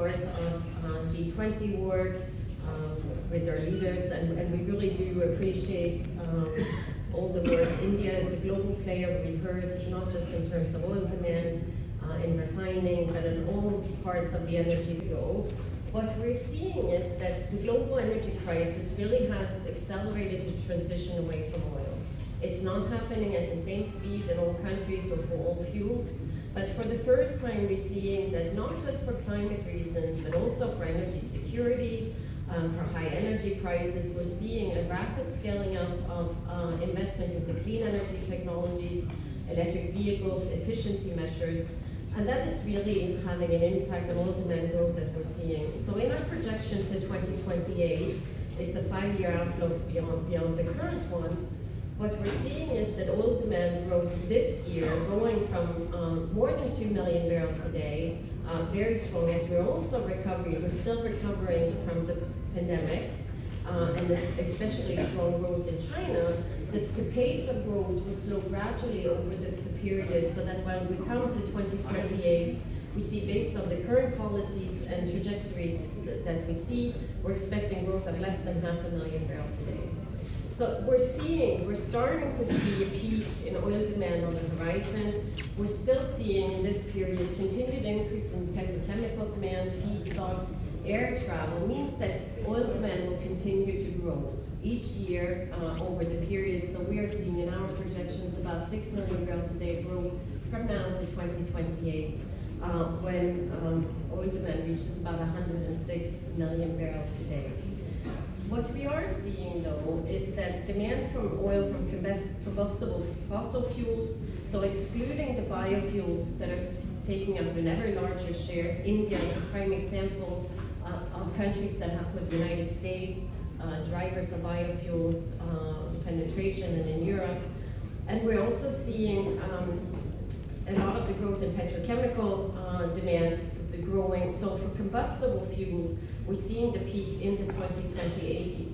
Part of G20 work with our leaders, and we really do appreciate all the work. India is a global player, we heard, not just in terms of oil demand, in refining, but in all parts of the energy go. What we're seeing is that the global energy crisis really has accelerated the transition away from oil. It's not happening at the same speed in all countries or for all fuels, but for the first time we're seeing that not just for climate reasons, but also for energy security, for high energy prices, we're seeing a rapid scaling up of investment into clean energy technologies, electric vehicles, efficiency measures, and that is really having an impact on oil demand growth that we're seeing. So in our projections to 2028, it's a 5-year outlook beyond the current one. What we're seeing is that oil demand growth this year going from more than 2 million barrels a day, very strong, as we're also recovering. We're still recovering from the pandemic, and especially strong growth in China. The pace of growth will slow gradually over the period, so that when we come to 2028, we see, based on the current policies and trajectories that we see, we're expecting growth of less than 500,000 barrels a day. So we're starting to see a peak in oil demand on the horizon. We're still seeing in this period continued increase in petrochemical demand, feedstocks, air travel means that oil demand will continue to grow each year over the period. So we are seeing in our projections about 6 million barrels a day growth from now to 2028, when oil demand reaches about 106 million barrels a day. What we are seeing, though, is that demand from oil from combustible fossil fuels, so excluding the biofuels that are taking up an ever larger shares. India is a prime example of countries that have put the United States drivers of biofuels penetration, and in Europe. And we're also seeing a lot of the growth in petrochemical demand, the growing. So for combustible fuels, we're seeing the peak in the 2028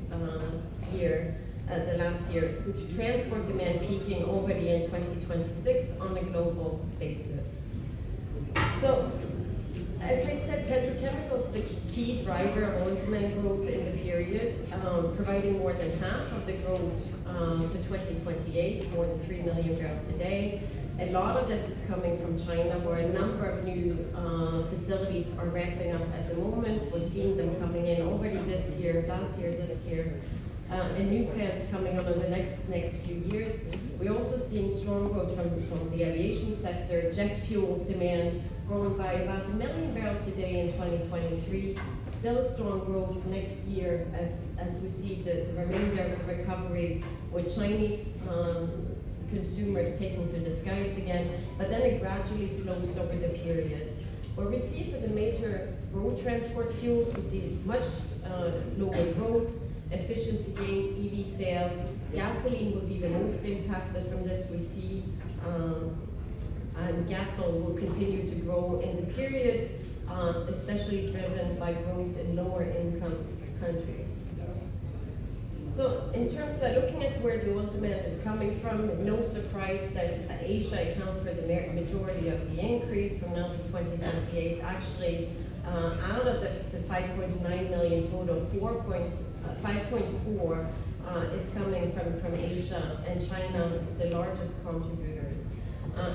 year, the last year, with transport demand peaking already in 2026 on a global basis. So, as I said, petrochemicals, the key driver of oil demand growth in the period, providing more than half of the growth to 2028, more than 3 million barrels a day. A lot of this is coming from China, where a number of new facilities are ramping up at the moment. We're seeing them coming in already this year, last year, this year, and new plants coming on in the next few years. We're also seeing strong growth from the aviation sector, jet fuel demand growing by about 1 million barrels a day in 2023. Still strong growth next year as we see the remainder of the recovery with Chinese consumers taking to the skies again, but then it gradually slows over the period. Where we see for the major road transport fuels, we see much lower roads, efficiency gains, EV sales. Gasoline will be the most impacted from this, we see, and gasoline will continue to grow in the period, especially driven by growth in lower income countries. So in terms of looking at where the oil demand is coming from, no surprise that Asia accounts for the majority of the increase from now to 2028. Actually, out of the 5.9 million total, 5.4 is coming from Asia, and China, the largest contributors.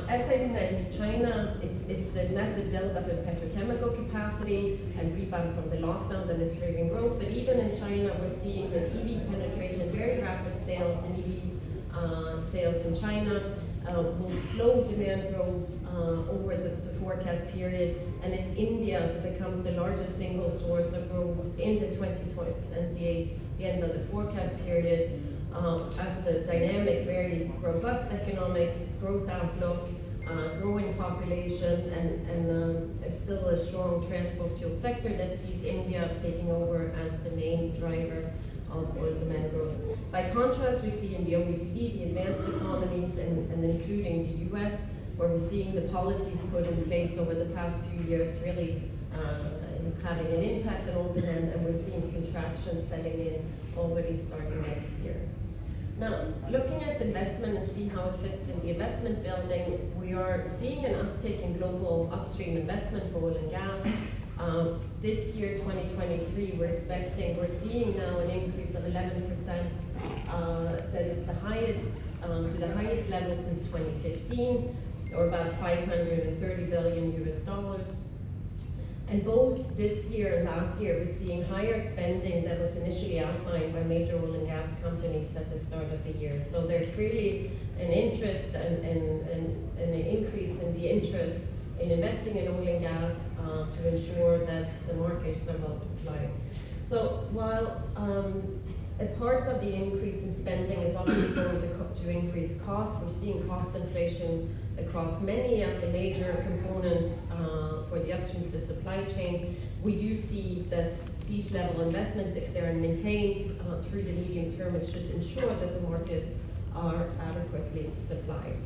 As I said, China is the massive buildup in petrochemical capacity and rebound from the lockdown that is driving growth. But even in China, we're seeing the EV penetration, very rapid sales in EV sales in China will slow demand growth over the forecast period. And it's India that becomes the largest single source of growth in the 2028, the end of the forecast period. As the dynamic, very robust economic growth outlook, growing population, and still a strong transport fuel sector that sees India taking over as the main driver of oil demand growth. By contrast, we see in the OECD, the advanced economies, and including the US, where we're seeing the policies put in place over the past few years really having an impact on oil demand, and we're seeing contraction setting in already starting next year. Now, looking at investment and see how it fits in the investment building, we are seeing an uptick in global upstream investment for oil and gas. This year, 2023, we're seeing now an increase of 11%. That is the highest, to the highest level since 2015, or about $530 billion US dollars. And both this year and last year, we're seeing higher spending that was initially outlined by major oil and gas companies at the start of the year. So there's clearly an interest and an increase in the interest in investing in oil and gas to ensure that the markets are well supplied. So while a part of the increase in spending is obviously going to increase costs, we're seeing cost inflation across many of the major components for the upstream to the supply chain. We do see that these level investments, if they're maintained through the medium term, it should ensure that the markets are adequately supplied.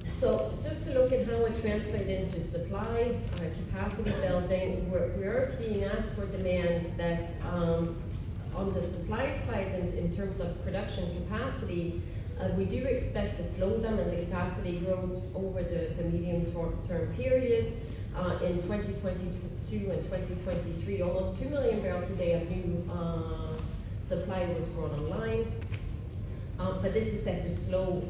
So just to look at how it translates into supply, capacity building, we are seeing as for demand that on the supply side, in terms of production capacity, we do expect a slowdown in the capacity growth over the medium-term period. In 2022 and 2023, almost 2 million barrels a day of new supply was brought online. But this is set to slow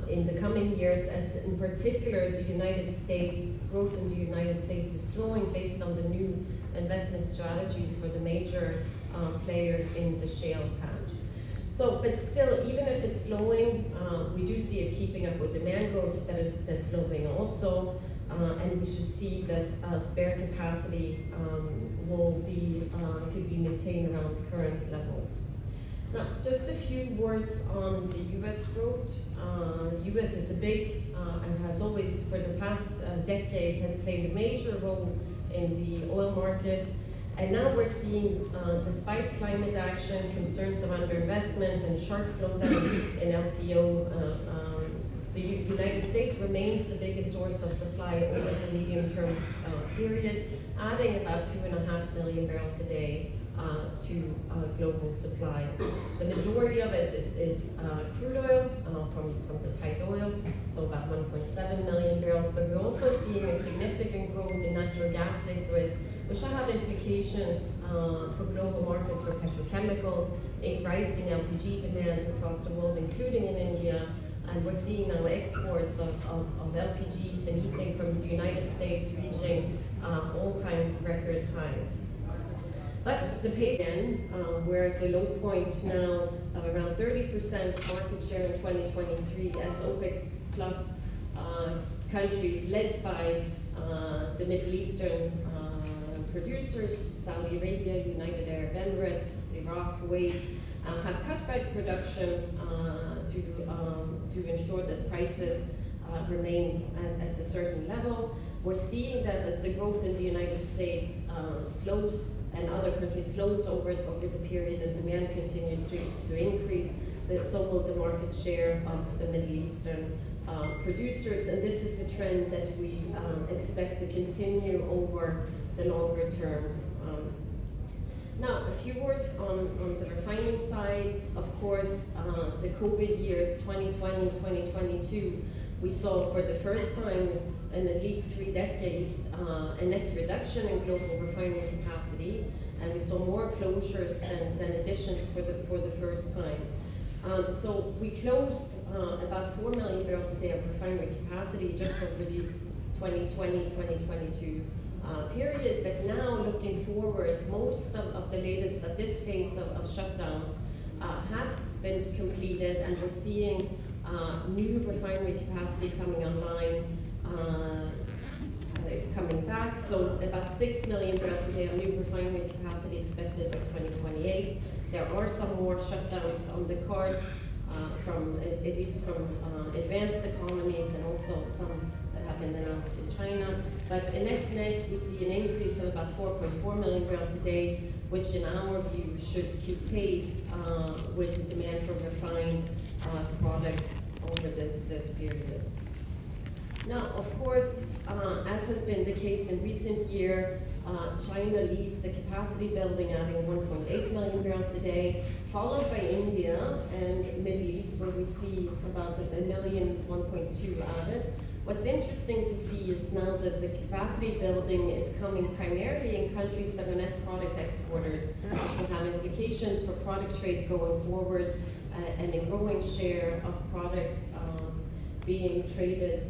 in the coming years, as in particular the United States, growth in the United States is slowing based on the new investment strategies for the major players in the shale patch. So, but still, even if it's slowing, we do see it keeping up with demand growth that's slowing also, and we should see that spare capacity could be maintained around current levels. Now, just a few words on the U.S. growth. U.S. is a big and has always, for the past decade, has played a major role in the oil markets. And now we're seeing, despite climate action, concerns of underinvestment and sharp slowdown in LTO, the United States remains the biggest source of supply over the medium-term period, adding about 2.5 million barrels a day to global supply. The majority of it is crude oil from the tight oil, so about 1.7 million barrels, but we're also seeing a significant growth in natural gas liquids, which will have implications for global markets for petrochemicals, a rising LPG demand across the world, including in India, and we're seeing now exports of LPGs and ethane from the United States reaching all-time record highs. But the pace again, we're at the low point now of around 30% market share in 2023 as OPEC plus countries led by the Middle Eastern producers, Saudi Arabia, United Arab Emirates, Iraq, Kuwait, have cut back production to ensure that prices remain at a certain level. We're seeing that as the growth in the United States slows and other countries slows over the period and demand continues to increase, so will the market share of the Middle Eastern producers, and this is a trend that we expect to continue over the longer term. Now, a few words on the refining side. Of course, the COVID years, 2020, 2022, we saw for the first time in at least 3 decades a net reduction in global refining capacity, and we saw more closures than additions for the first time. So we closed about 4 million barrels a day of refinery capacity just over these 2020, 2022 period, but now looking forward, most of the latest of this phase of shutdowns has been completed, and we're seeing new refinery capacity coming online, coming back. So about 6 million barrels a day of new refinery capacity expected by 2028. There are some more shutdowns on the cards at least from advanced economies, and also some that have been announced in China. But in net, we see an increase of about 4.4 million barrels a day, which in our view should keep pace with demand for refined products over this period. Now, of course, as has been the case in recent year, China leads the capacity building, adding 1.8 million barrels a day, followed by India and Middle East, where we see about 1.2 million added. What's interesting to see is now that the capacity building is coming primarily in countries that are net product exporters, which will have implications for product trade going forward, and a growing share of products being traded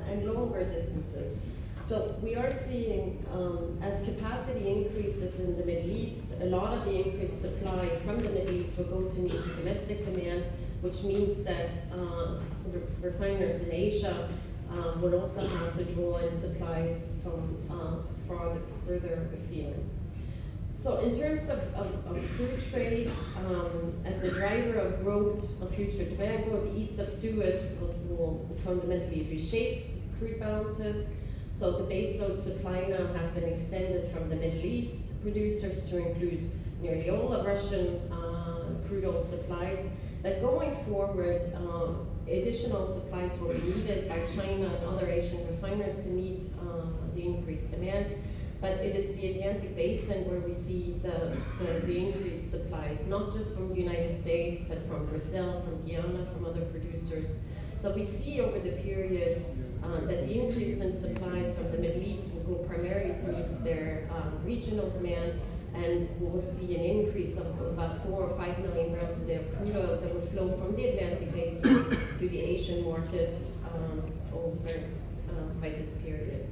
and longer distances. So we are seeing, as capacity increases in the Middle East, a lot of the increased supply from the Middle East will go to meet domestic demand, which means that refiners in Asia will also have to draw in supplies from further afield. So in terms of crude trade, as a driver of growth, of future demand growth, east of Suez will fundamentally reshape crude balances. So the baseload supply now has been extended from the Middle East producers to include nearly all of Russian crude oil supplies. But going forward, additional supplies will be needed by China and other Asian refiners to meet the increased demand. But it is the Atlantic Basin where we see the increased supplies, not just from the United States, but from Brazil, from Guyana, from other producers. So we see over the period that the increase in supplies from the Middle East will go primarily to meet their regional demand, and we will see an increase of about 4 or 5 million barrels a day of crude oil that will flow from the Atlantic Basin to the Asian market over by this period.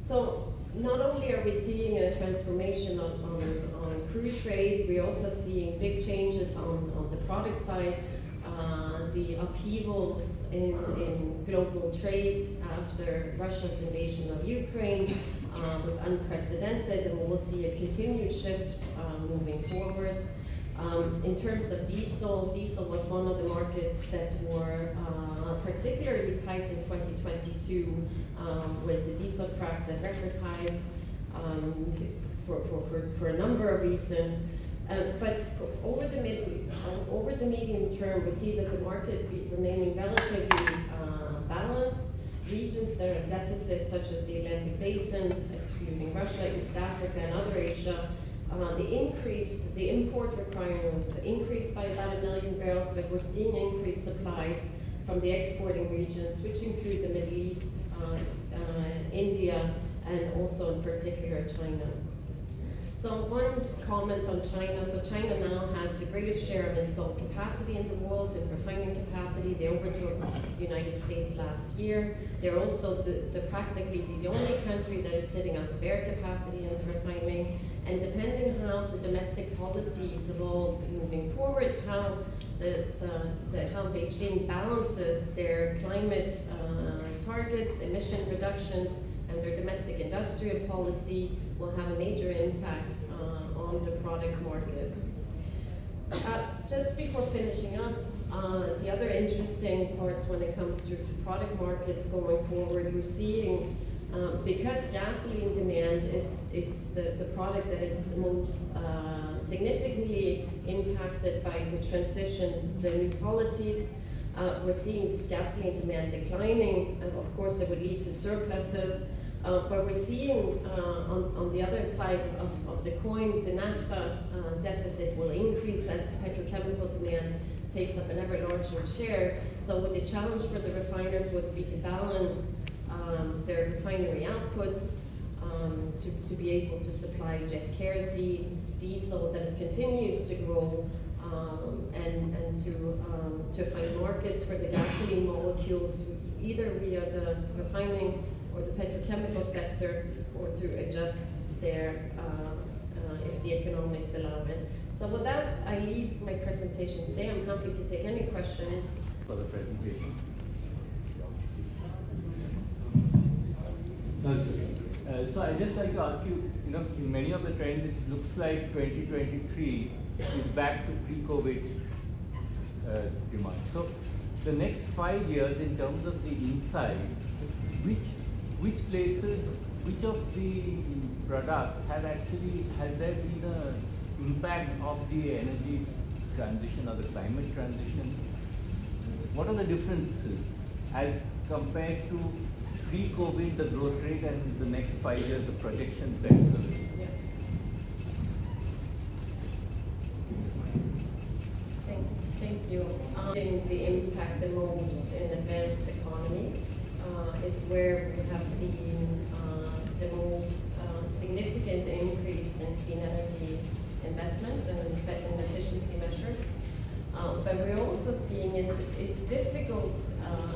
So not only are we seeing a transformation on crude trade, we're also seeing big changes on the product side. The upheavals in global trade after Russia's invasion of Ukraine was unprecedented, and we will see a continued shift moving forward. In terms of diesel was one of the markets that were particularly tight in 2022 with the diesel cracks at record highs for a number of reasons. But over the medium term, we see that the market remaining relatively balanced. Regions that are in deficit, such as the Atlantic basins, excluding Russia, East Africa, and other Asia, the import requirement increased by about 1 million barrels, but we're seeing increased supplies from the exporting regions, which include the Middle East, India, and also in particular China. So one comment on China. So China now has the greatest share of installed capacity in the world, in refining capacity. They overtook the United States last year. They're also practically the only country that is sitting on spare capacity in refining. And depending how the domestic policies evolve moving forward, how how Beijing balances their climate targets, emission reductions, and their domestic industrial policy will have a major impact on the product markets. Just before finishing up, the other interesting parts when it comes to product markets going forward, we're seeing, because gasoline demand is the product that is most significantly impacted by the transition, the new policies, we're seeing gasoline demand declining. Of course, it would lead to surpluses. But we're seeing on the other side of the coin, the naphtha deficit will increase as petrochemical demand takes up an ever larger share. So what the challenge for the refiners would be to balance their refinery outputs to be able to supply jet kerosene, diesel that continues to grow, and to find markets for the gasoline molecules, either via the refining or the petrochemical sector, or to adjust their, if the economics allow it. So with that, I leave my presentation today. I'm happy to take any questions. For the presentation. That's okay. So I'd just like to ask you, in many of the trends, it looks like 2023 is back to pre-COVID demand. So the next 5 years, in terms of the inside, which places, which of the products has there been an impact of the energy transition or the climate transition? What are the differences as compared to pre-COVID, the growth rate, and the next 5 years, the projections that you're looking at? Yeah. Thank you. The impact the most in advanced economies economies. It's where we have seen the most significant increase in clean energy investment and in efficiency measures. But we're also seeing it's difficult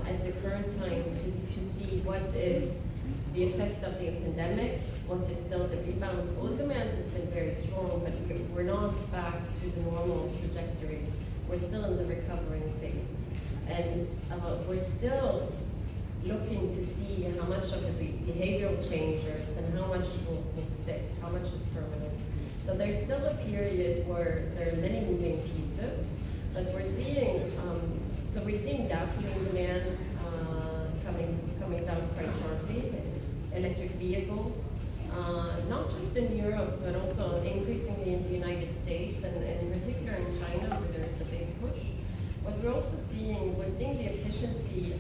at the current time to see what is the effect of the pandemic, what is still the rebound. Oil demand has been very strong, but we're not back to the normal trajectory. We're still in the recovering phase. And we're still looking to see how much of the behavioral changes and how much will stick, how much is permanent. So there's still a period where there are many moving pieces, but we're seeing, we're seeing gasoline demand coming down quite sharply, electric vehicles, not just in Europe, but also increasingly in the United States and in particular in China, where there's a big push. But we're also seeing, the efficiency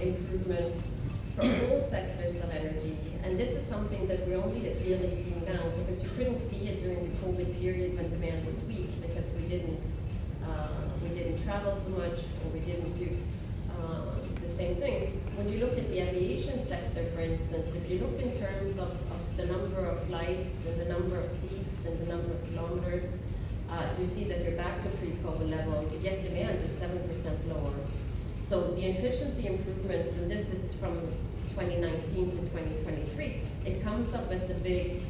improvements for all sectors of energy. And this is something that we're only really seeing now, because you couldn't see it during the COVID period when demand was weak, because we didn't travel so much, or we didn't do the same things. When you look at the aviation sector, for instance, if you look in terms of the number of flights and the number of seats and the number of kilometers, you see that you're back to pre-COVID level, yet demand is 7% lower. So the efficiency improvements, and this is from 2019 to 2023, it comes up as a big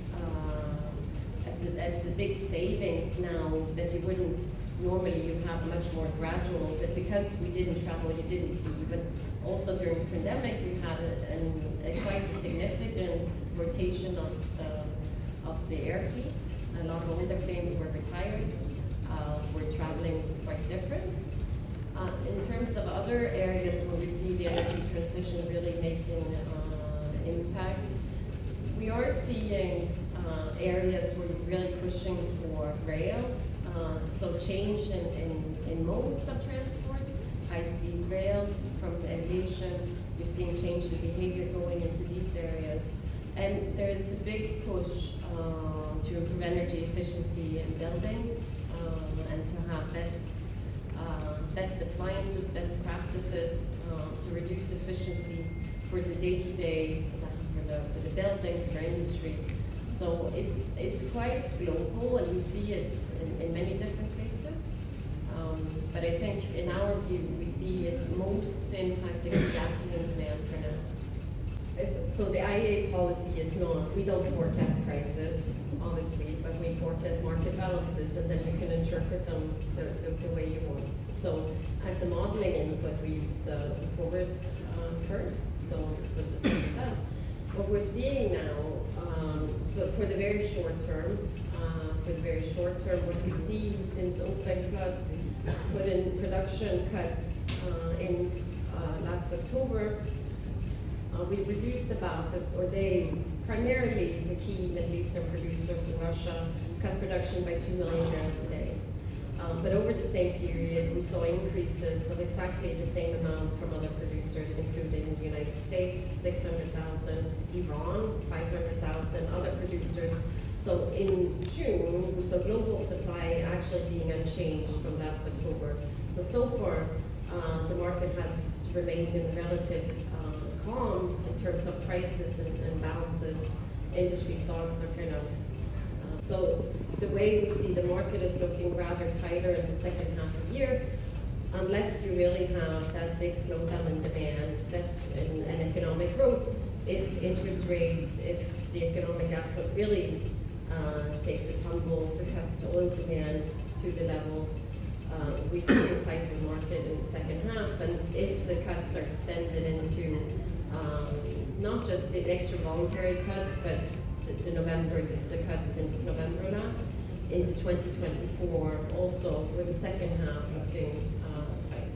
savings now that you wouldn't normally. You have much more gradual, but because we didn't travel, you didn't see. But also during the pandemic, you had quite a significant rotation of the air fleet. A lot of older planes were retired. We're traveling quite different. In terms of other areas where we see the energy transition really making impact, we are seeing areas where we're really pushing for rail. So change in modes of transport, high-speed rails from aviation. You're seeing change in behavior going into these areas. And there's a big push to improve energy efficiency in buildings and to have best appliances, best practices to reduce efficiency for the day-to-day, for the buildings, for industry. So it's quite global, and you see it in many different places. But I think in our view, we see it most impacting gasoline demand for now. So the IEA policy is not, we don't forecast prices, obviously, but we forecast market balances, and then you can interpret them the way you want. So as a modeling input, we use the forwards curves, so just like that. What we're seeing now, so for the very short term, what we see since OPEC Plus put in production cuts in last October, we reduced primarily the key Middle Eastern producers in Russia cut production by 2 million barrels a day. But over the same period, we saw increases of exactly the same amount from other producers, including the United States, 600,000, Iran, 500,000, other producers. So in June, we saw global supply actually being unchanged from last October. So far, the market has remained in relative calm in terms of prices and balances. Industry stocks are kind of, so the way we see the market is looking rather tighter in the second half of the year, unless you really have that big slowdown in demand and economic growth. If interest rates, if the economic output really takes a tumble to cut oil demand to the levels, we see a tighter market in the second half. And if the cuts are extended into not just the extra voluntary cuts, but the cuts since November last, into 2024, also with the second half looking tight.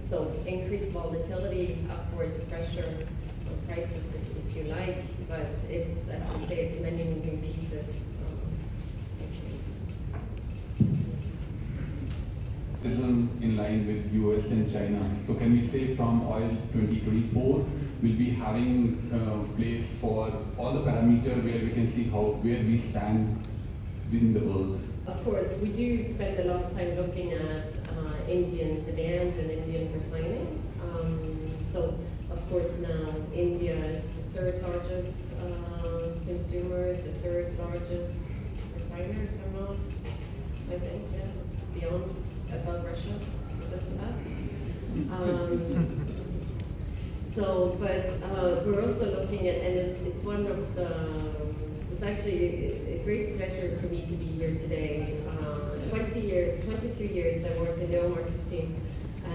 So increased volatility, upward pressure on prices if you like, but it's, as we say, it's many moving pieces. In line with US and China. So can we say from oil 2024 we'll be having place for all the parameters where we can see where we stand in the world? Of course, we do spend a lot of time looking at Indian demand and Indian refining. So Of course, now India is the third largest consumer, the third largest refiner, if I'm not, I think, yeah, beyond, above Russia, just about. But we're also looking at, and it's one of the, it's actually a great pleasure for me to be here today. 23 years I work in the oil markets team,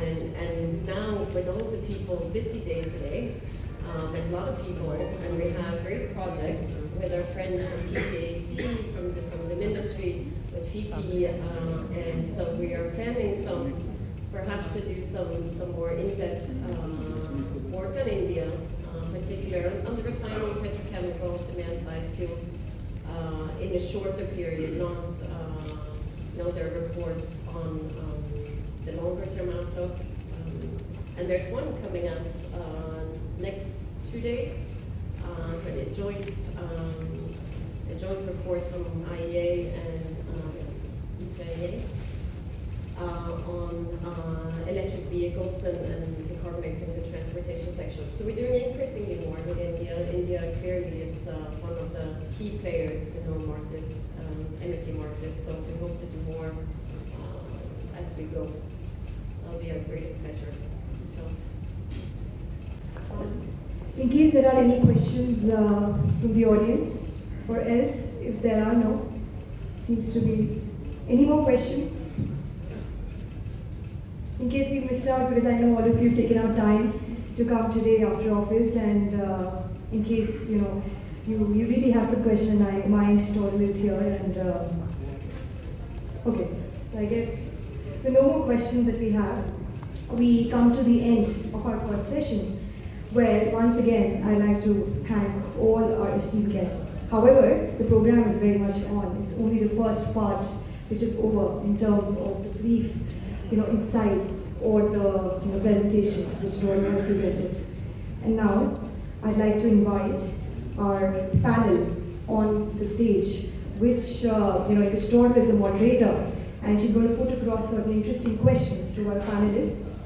and now with all the people, busy day today, and a lot of people, and we have great projects with our friends from PPAC, from the ministry, with FIPI, and so we are planning perhaps to do some more in-depth work on India, particularly on the refining, petrochemical, demand side fuels, in a shorter period, not their reports on the longer term outlook. And there's one coming out next 2 days, a joint report from IEA and IEA on electric vehicles and decarbonizing the transportation sector. So we're doing increasingly more with India. India clearly is one of the key players in our markets, energy markets, so we hope to do more as we go. That'll be our greatest pleasure. In case there are any questions from the audience, or else if there are no, seems to be any more questions? In case we missed out, because I know all of you have taken out time to come today after office, and in case you really have some question in mind, Total is here, and okay. So I guess with no more questions that we have, we come to the end of our first session, where once again I'd like to thank all our esteemed guests. However, the program is very much on. It's only the first part which is over in terms of the brief insights or the presentation which Dora has presented. And now I'd like to invite our panel on the stage, which Dora is the moderator, and she's going to put across certain interesting questions to our panelists,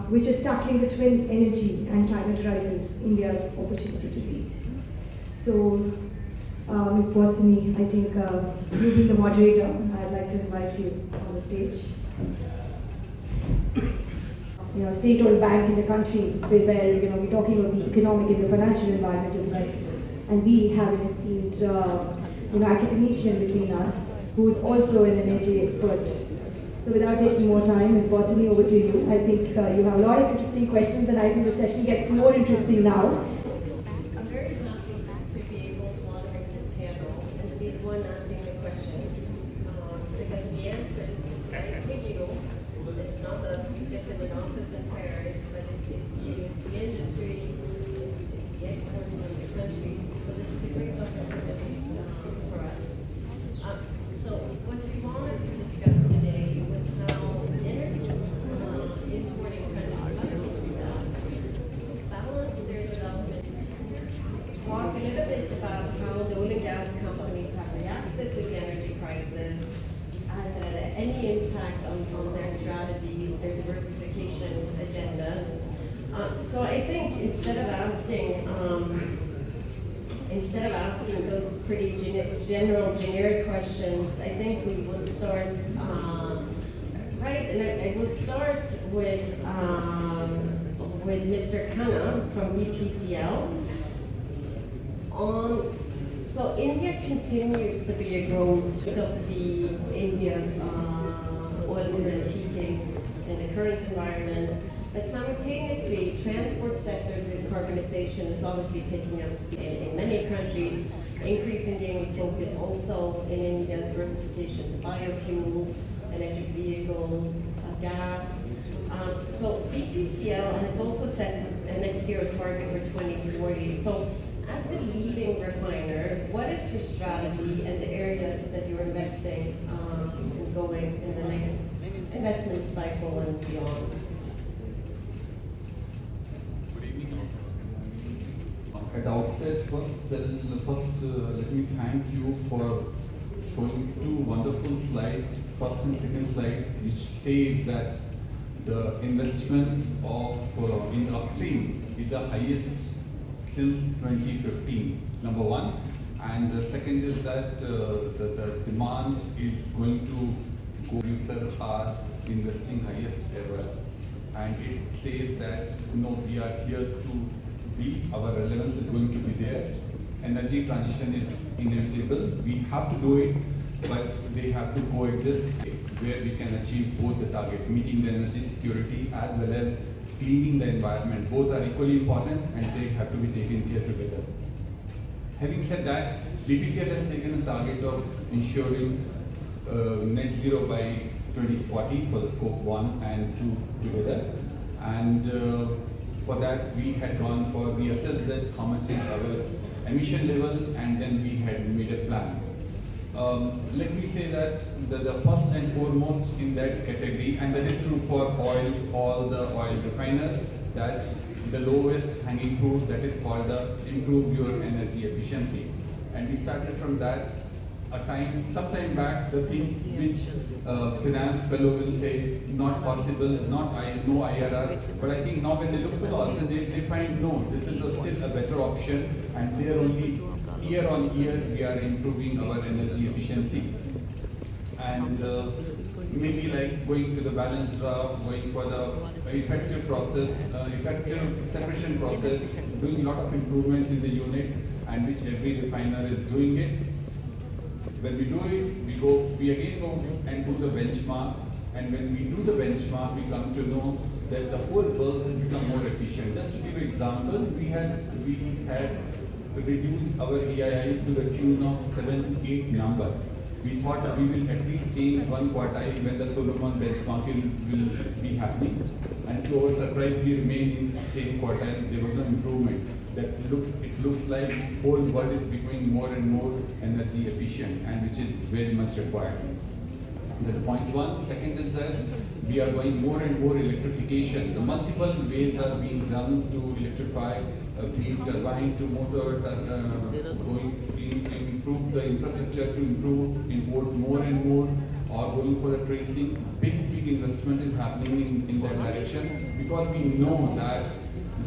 which is tackling the twin energy and climate crisis, India's opportunity to lead. So, Ms. Bosini, I think you being the moderator, I'd like to invite you on the stage. State-owned bank in the country where we're talking about the economic and the financial environment as well, and we have an esteemed academician between us who is also an energy expert. So without taking more time, Ms. Bosini, over to you. I think you have a lot of interesting questions, and I think the session gets more interesting now. I'm very happy to be able to moderate this panel and to be the one asking the questions, because the answer is with you. It's not us, we sit in an office in Paris, but it's you, it's the industry, it's the exports from the countries. So this is a great opportunity for us. So what we wanted to discuss today was how energy importing countries like India balance their development. Talk a little bit about how the oil and gas companies have reacted to the energy crisis. Has it had any impact on their strategies, their diversification agendas? So I think instead of asking those pretty generic questions, I think we would start right, and I will start with Mr. Khanna from BPCL. So India continues to be a growth. We don't see India oil demand peaking in the current environment, but simultaneously, transport sector decarbonization is obviously picking up speed in many countries, increasing focus also in India, diversification to biofuels, electric vehicles, gas. So BPCL has also set a net zero target for 2040. So as a leading refiner, what is your strategy and the areas that you're investing in going in the next investment cycle and beyond? Good evening. At the outset, first let me thank you for showing two wonderful slides, first and second slide, which says that the investment in the upstream is the highest since 2015, number one. And the second is that the demand is going to go, users are investing highest ever. And it says that, we are here to be, our relevance is going to be there. Energy transition is inevitable. We have to do it, but they have to coexist where we can achieve both the target, meeting the energy security as well as cleaning the environment. Both are equally important and they have to be taken care together. Having said that, BPCL has taken a target of ensuring net zero by 2040 for the scope 1 and 2 together. And for that we assessed that how much is our emission level, and then we had made a plan. Let me say that the first and foremost in that category, and that is true for oil, all the oil refiners, that the lowest hanging fruit, that is called the improve your energy efficiency. And we started from that some time back, the things which finance fellow will say not possible, no IRR, but I think now when they look for the alternative, they find no, this is still a better option, and they are only year on year we are improving our energy efficiency. And maybe like going to the balance draft, going for the effective process, effective separation process, doing a lot of improvement in the unit, and which every refiner is doing it. When we do it, we again go and do the benchmark, and when we do the benchmark, we come to know that the whole bulk has become more efficient. Just to give an example, we had reduced our EII to the tune of 7 to 8 number. We thought we will at least change one quartile when the Solomon benchmark will be happening, and to our surprise, we remained in the same quartile. There was no improvement. It looks like whole world is becoming more and more energy efficient, and which is very much required. That's point one. Second is that we are going more and more electrification. The multiple ways are being done to electrify, be it turbine to motor, improve the infrastructure to import more and more, or going for a tracing. Big investment is happening in that direction, because we know that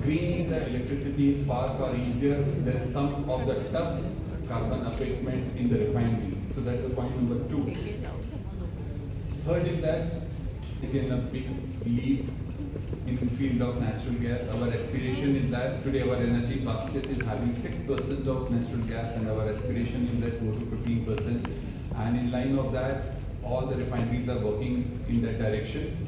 greening the electricity is far easier than some of the tough carbon abatement in the refinery. So that's the point number 2. Third is that again a big leap in the field of natural gas. Our aspiration is that today our energy basket is having 6% of natural gas, and our aspiration is that go to 15%. And in line of that, all the refineries are working in that direction.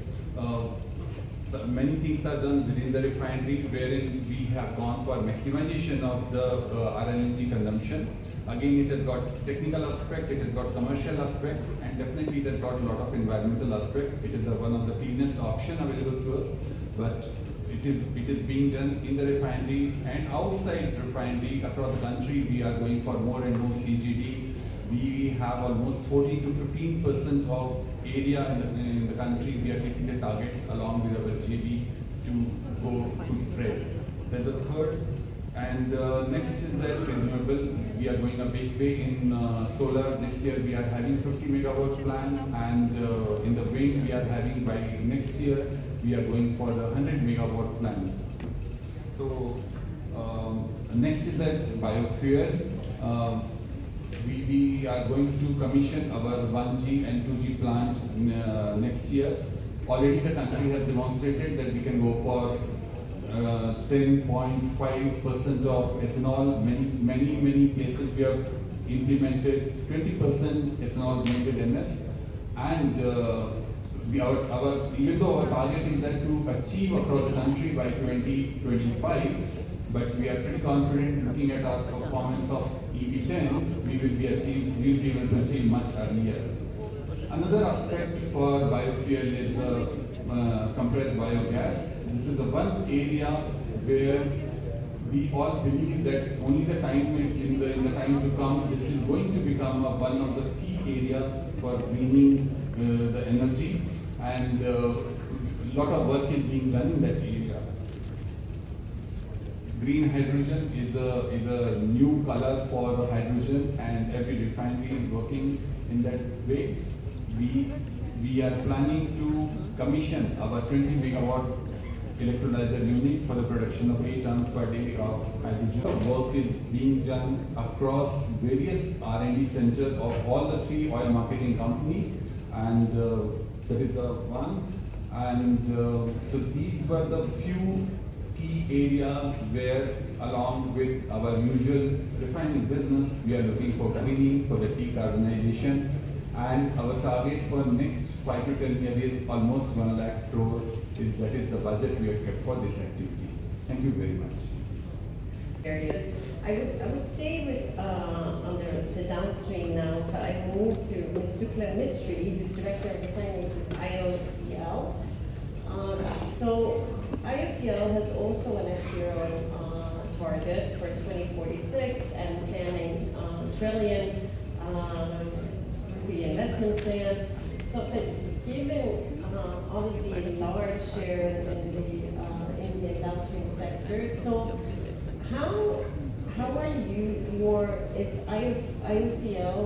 So many things are done within the refinery, wherein we have gone for maximization of the RLNG consumption. Again, it has got technical aspect, it has got commercial aspect, and definitely it has got a lot of environmental aspect. It is one of the cleanest option available to us, but it is being done in the refinery and outside refinery across the country. We are going for more and more CGD. We have almost 14 to 15% of area in the country. We are taking the target along with our JD to go to spread. There's a third, and next is that renewable. We are going a big way in solar. This year we are having 50 megawatt plan, and in the wind we are having by next year we are going for the 100 megawatt plan. So next is that biofuel. We are going to commission our 1G and 2G plant next year. Already the country has demonstrated that we can go for 10.5% of ethanol. Many places we have implemented 20% ethanol blended NS, and even though our target is that to achieve across the country by 2025, but we are pretty confident looking at our performance of EB10, we will be able to achieve much earlier. Another aspect for biofuel is compressed biogas. This is the one area where we all believe that only the time in the time to come, this is going to become one of the key area for greening the energy, and a lot of work is being done in that area. Green hydrogen is a new color for hydrogen, and every refinery is working in that way. We are planning to commission our 20 megawatt electrolyzer unit for the production of 8 tons per day of hydrogen. Work is being done across various R&D centers of all the 3 oil marketing companies, and that is the one. And so these were the few key areas where, along with our usual refining business, we are looking for greening, for the decarbonization, and our target for next 5 to 10 years is almost 1 lakh crore. That is the budget we have kept for this activity. Thank you very much. Areas. I will stay with on the downstream now. So I move to Ms. Sukla Mistry, who's Director of Finance at IOCL. So IOCL has also a net zero target for 2046 and planning trillion reinvestment plan. So, but given obviously a large share in the downstream sector, so how are is IOCL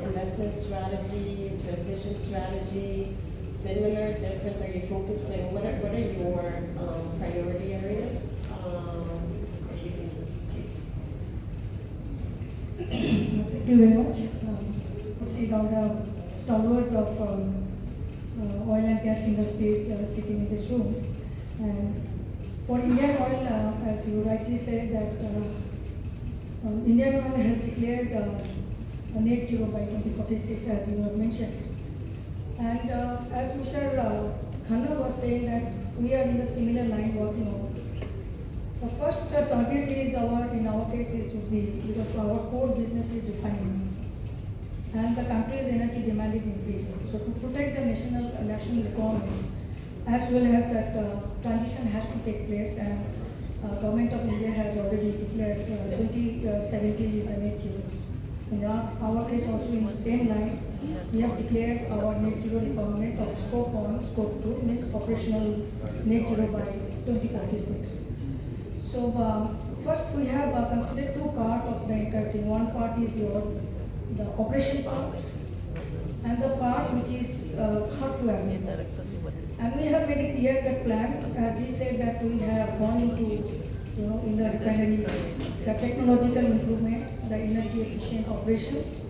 investment strategy, transition strategy similar, different? Are you focusing? What are your priority areas? If you can, please. Thank you very much. I see now the stalwarts of oil and gas industries sitting in this room. And for Indian Oil, as you rightly said, that Indian Oil has declared a net zero by 2046, as you have mentioned. And as Mr. Khanna was saying, that we are in a similar line working on. The first target is in our case would be, because our core business is refining. And the country's energy demand is increasing. So to protect the national economy, as well as that transition has to take place, and Government of India has already declared 2070 is the net zero. In our case also in the same line, we have declared our net zero requirement of scope 1, scope 2, means operational net zero by 2046. So first we have considered 2 parts of the entire thing. One part is the operation part, and the part which is hard to admit. And we have made a clear-cut plan. As he said, that we have gone into, in the refineries, the technological improvement, the energy efficient operations,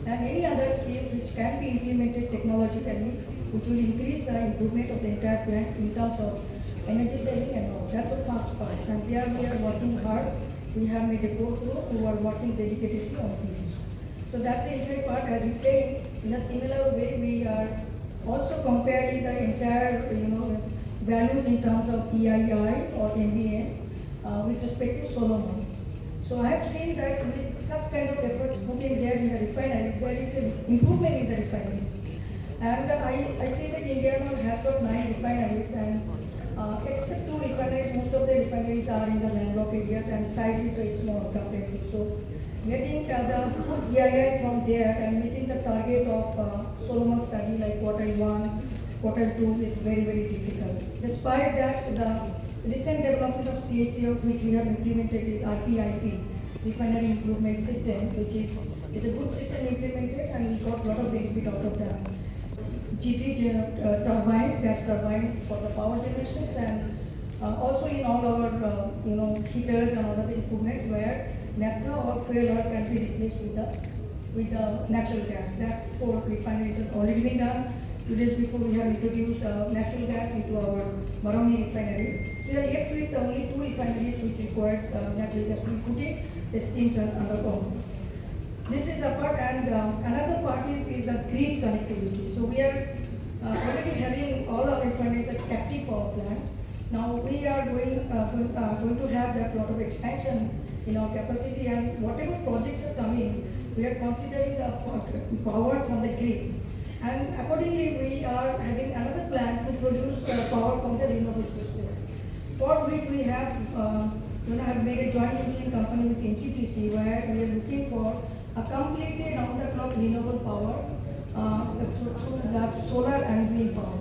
and any other schemes which can be implemented technologically, which will increase the improvement of the entire plant in terms of energy saving and all. That's a fast part. And there we are working hard. We have made a core group who are working dedicatedly on this. So that's the inside part. As he said, in a similar way, we are also comparing the entire, values in terms of EII or MBA with respect to Solomons. So I have seen that with such kind of efforts put in there in the refineries, there is an improvement in the refineries. And I see that India now has got 9 refineries, and except 2 refineries, most of the refineries are in the landlocked areas, and size is very small compared to. So getting the good EII from there and meeting the target of Solomon study like quartile 1, quartile 2 is very, very difficult. Despite that, the recent development of CSTO, which we have implemented, is RPIP, Refinery Improvement System, which is a good system implemented, and we got a lot of benefit out of that. GT turbine, gas turbine for the power generations, and also in all our heaters and all other improvements where naphtha or fuel oil can be replaced with the natural gas. That for refineries has already been done. 2 days before we have introduced natural gas into our Maroni refinery. We are yet with only 2 refineries which requires natural gas to be put in. The schemes are undergone. This is a part, and another part is the grid connectivity. So we are already having all our refineries at captive power plant. Now we are going to have that lot of expansion in our capacity, and whatever projects are coming, we are considering the power from the grid. And accordingly, we are having another plan to produce power from the renewable sources, for which we have made a joint venture company with NTPC, where we are looking for a completely round-the-clock renewable power through the solar and wind power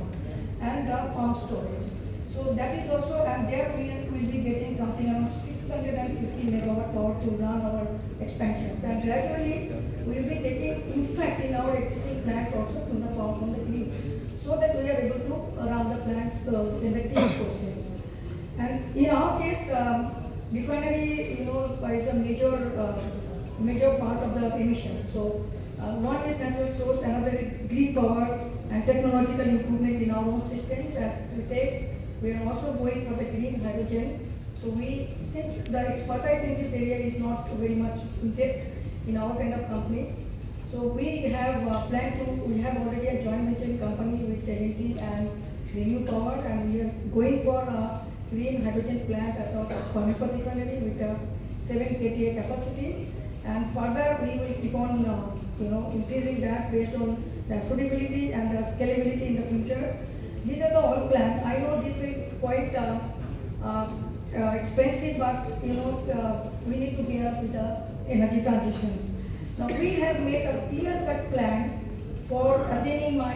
and the pump storage. So that is also, and there we will be getting something around 650 megawatt power to run our expansions. And gradually we will be taking, in fact, in our existing plant also to the power from the grid, so that we are able to run the plant in the team sources. And in our case, refinery, is a major part of the emissions. So one is natural source, another is green power and technological improvement in our own systems. As we say, we are also going for the green hydrogen. So since the expertise in this area is not very much in depth in our kind of companies, so we have we have already a joint venture company with L&T and Renew Power, and we are going for a green hydrogen plant at our Panipat refinery with a 7 KTA capacity. And further, we will keep on, increasing that based on the affordability and the scalability in the future. These are the all plans. I know this is quite expensive, but we need to gear up with the energy transitions. Now we have made a clear-cut plan for attaining my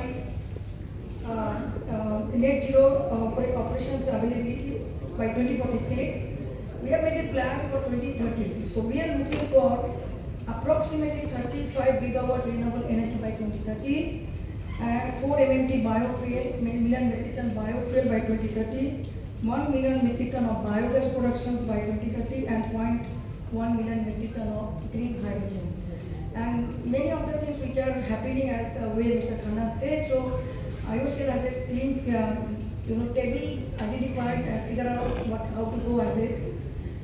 net zero operations availability by 2046. We have made a plan for 2030. So we are looking for approximately 35 gigawatt renewable energy by 2030, 4 MMT biofuel, million metric ton biofuel by 2030, 1 million metric ton of biogas productions by 2030, and 0.1 million metric ton of green hydrogen. And many of the things which are happening as the way Mr. Khanna said. So IOCL has a clean table identified and figure out how to go ahead.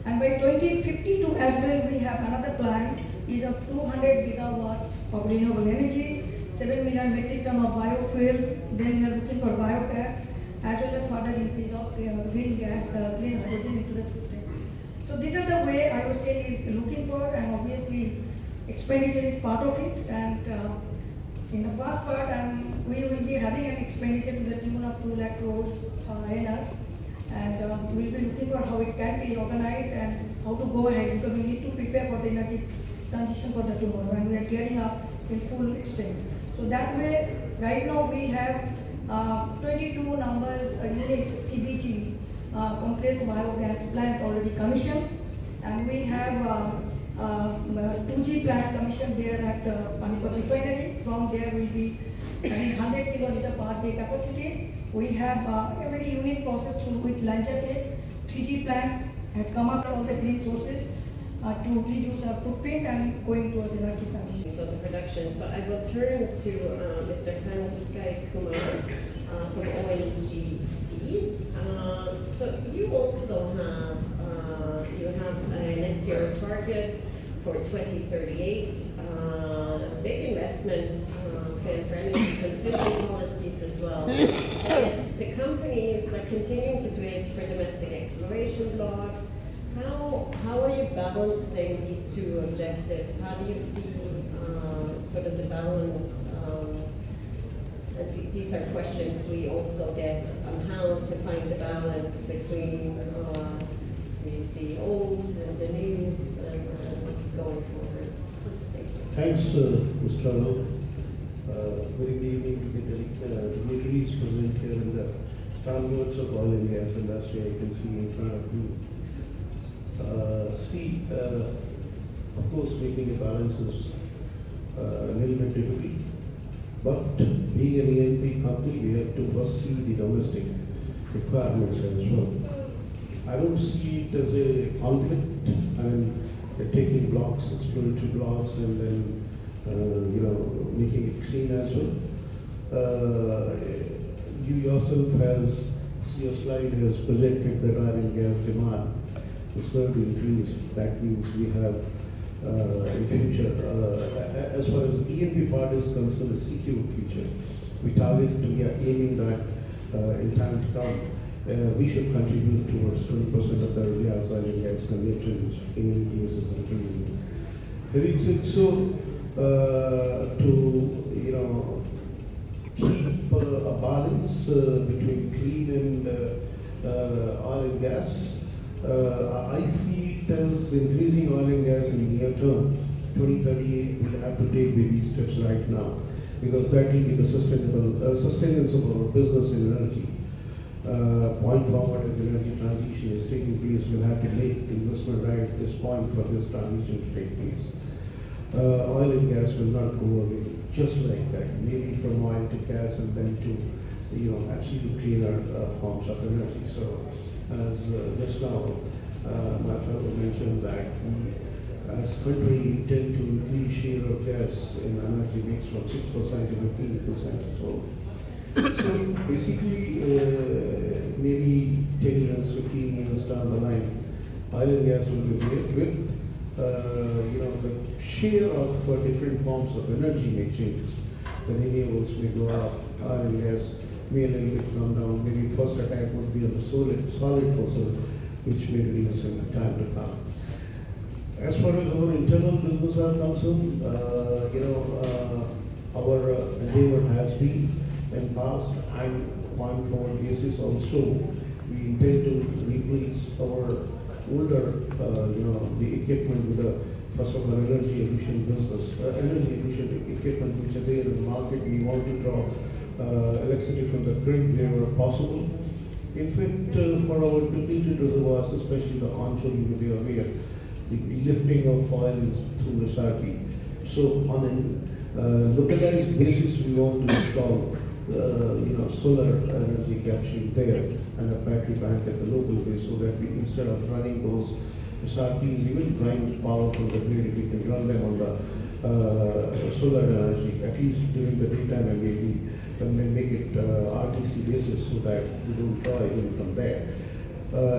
And by 2052 as well, we have another plan is of 200 gigawatt of renewable energy, 7 million metric ton of biofuels. Then we are looking for biogas as well as further increase of green gas, green hydrogen into the system. So these are the way IOCL is looking for, and obviously expenditure is part of it. And in the first part, we will be having an expenditure to the tune of 2 lakh crores INR. And we'll be looking for how it can be organized and how to go ahead, because we need to prepare for the energy transition for the tomorrow, and we are gearing up in full extent. So that way, right now we have 22 unit CBG, compressed biogas plant already commissioned, and we have 2G plant commissioned there at Panipat refinery. From there will be 100 kiloliter per day capacity. We have a very unique process with Lanjate 3G plant had come up with all the green sources to reduce our footprint and going towards energy transition. So the production. So I will turn to Mr. Kankai Kumar from ONGC. So you also have a net zero target for 2038. Big investment plan for energy transition policies as well. Yet the companies are continuing to bid for domestic exploration blocks. How are you balancing these two objectives? How do you see sort of the balance? These are questions we also get on how to find the balance between the old and the new and going forward. Thank you. Thanks, Mr. Arnold. Very good evening to the dignitaries present here in the stalwarts of oil and gas industry. I can see in front of you. Of course, making a balance is a little bit difficult, but being an E&P company, we have to first see the domestic requirements as well. I don't see it as a conflict. Taking blocks, exploratory blocks, and then making it clean as well. You yourself your slide has projected that oil and gas demand is going to increase. That means we have in future, as far as E&P part is concerned, a secure future. We are aiming that in time to come, we should contribute towards 20% of the gas, oil and gas consumption, which in many cases is increasing. Having said so, to keep a balance between clean and oil and gas, I see it as increasing oil and gas in the near term. 2038, we'll have to take baby steps right now, because that will be the sustenance of our business in energy. Point forward, as energy transition is taking place, we'll have to make investment right at this point for this transition to take place. Oil and gas will not go away just like that. Maybe from oil to gas and then to absolutely cleaner forms of energy. So as just now my fellow mentioned that we as country intend to increase share of gas in energy mix from 6% to 15%. So basically, maybe 10 years, 15 years down the line, oil and gas will be there with the share of different forms of energy may change. The renewables may go up, oil and gas may a little bit come down. Maybe first attack would be on the solid fossil, which may reduce in time to come. As far as our internal business are concerned, our endeavor has been in past and on forward basis also, we intend to replace our older, the equipment with the first of all energy efficient business, energy efficient equipment which are there in the market. We want to draw electricity from the grid wherever possible. In fact, for our depleted reservoirs, especially the onshore, you may be aware, the lifting of oil is through the SRP. So on a localized basis, we want to install solar energy capturing there and a battery bank at the local base, so that we, instead of running those SRPs, even drawing power from the grid, if we can run them on the solar energy, at least during the daytime, and maybe make it RTC basis so that we don't draw even from there.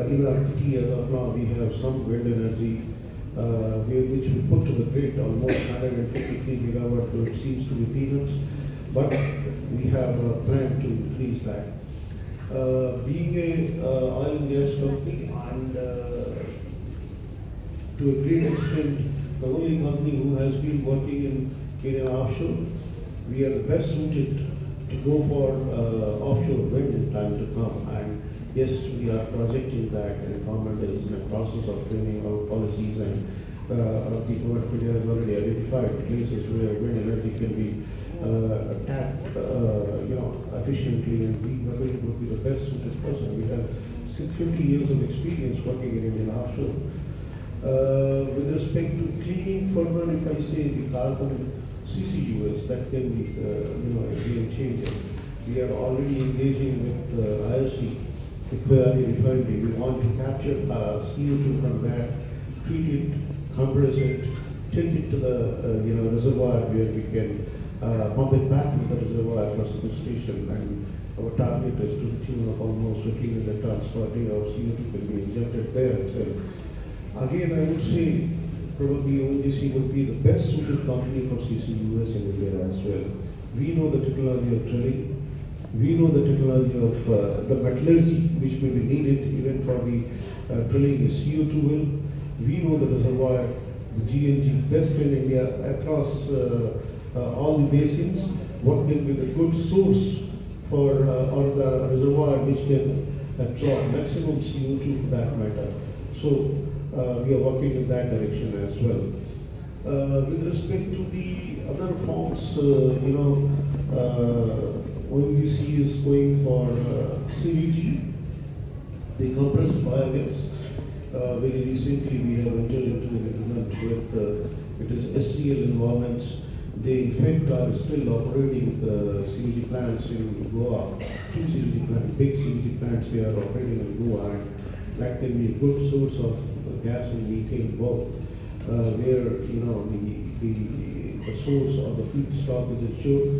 In our kitty as of now, we have some wind energy which we put to the grid, almost 153 megawatt, so it seems to be peanuts, but we have a plan to increase that. Being a oil and gas company, and to a great extent, the only company who has been working in an offshore, we are the best suited to go for offshore wind in time to come. And yes, we are projecting that, and government is in the process of framing our policies, and the government of India has already identified places where wind energy can be tapped, efficiently, and we would be the best suited person. We have 50 years of experience working in Indian offshore. With respect to cleaning further, if I say the carbon CCUS, that can be a game changer. We are already engaging with IOC, the Petroleum refinery. We want to capture CO2 from that, treat it, compress it, take it to the reservoir where we can pump it back into the reservoir for sequestration, and our target is to the tune of almost 15 million tons per day of CO2 can be injected there itself. Again, I would say probably ONGC would be the best suited company for CCUS in India as well. We know the technology of drilling, we know the technology of the metallurgy which may be needed even for the drilling a CO2 well. We know the reservoir, the GNG best in India across all the basins. What can be the good source for or the reservoir which can absorb maximum CO2 for that matter. So we are working in that direction as well. With respect to the other forms, ONGC is going for CBG, the compressed biogas. Very recently we have entered into an agreement with it is SCL environments. They in fact are still operating the CBG plants in Goa. Two CBG plants, big CBG plants, they are operating in Goa, and that can be a good source of gas and methane both, where the source of the feedstock is assured,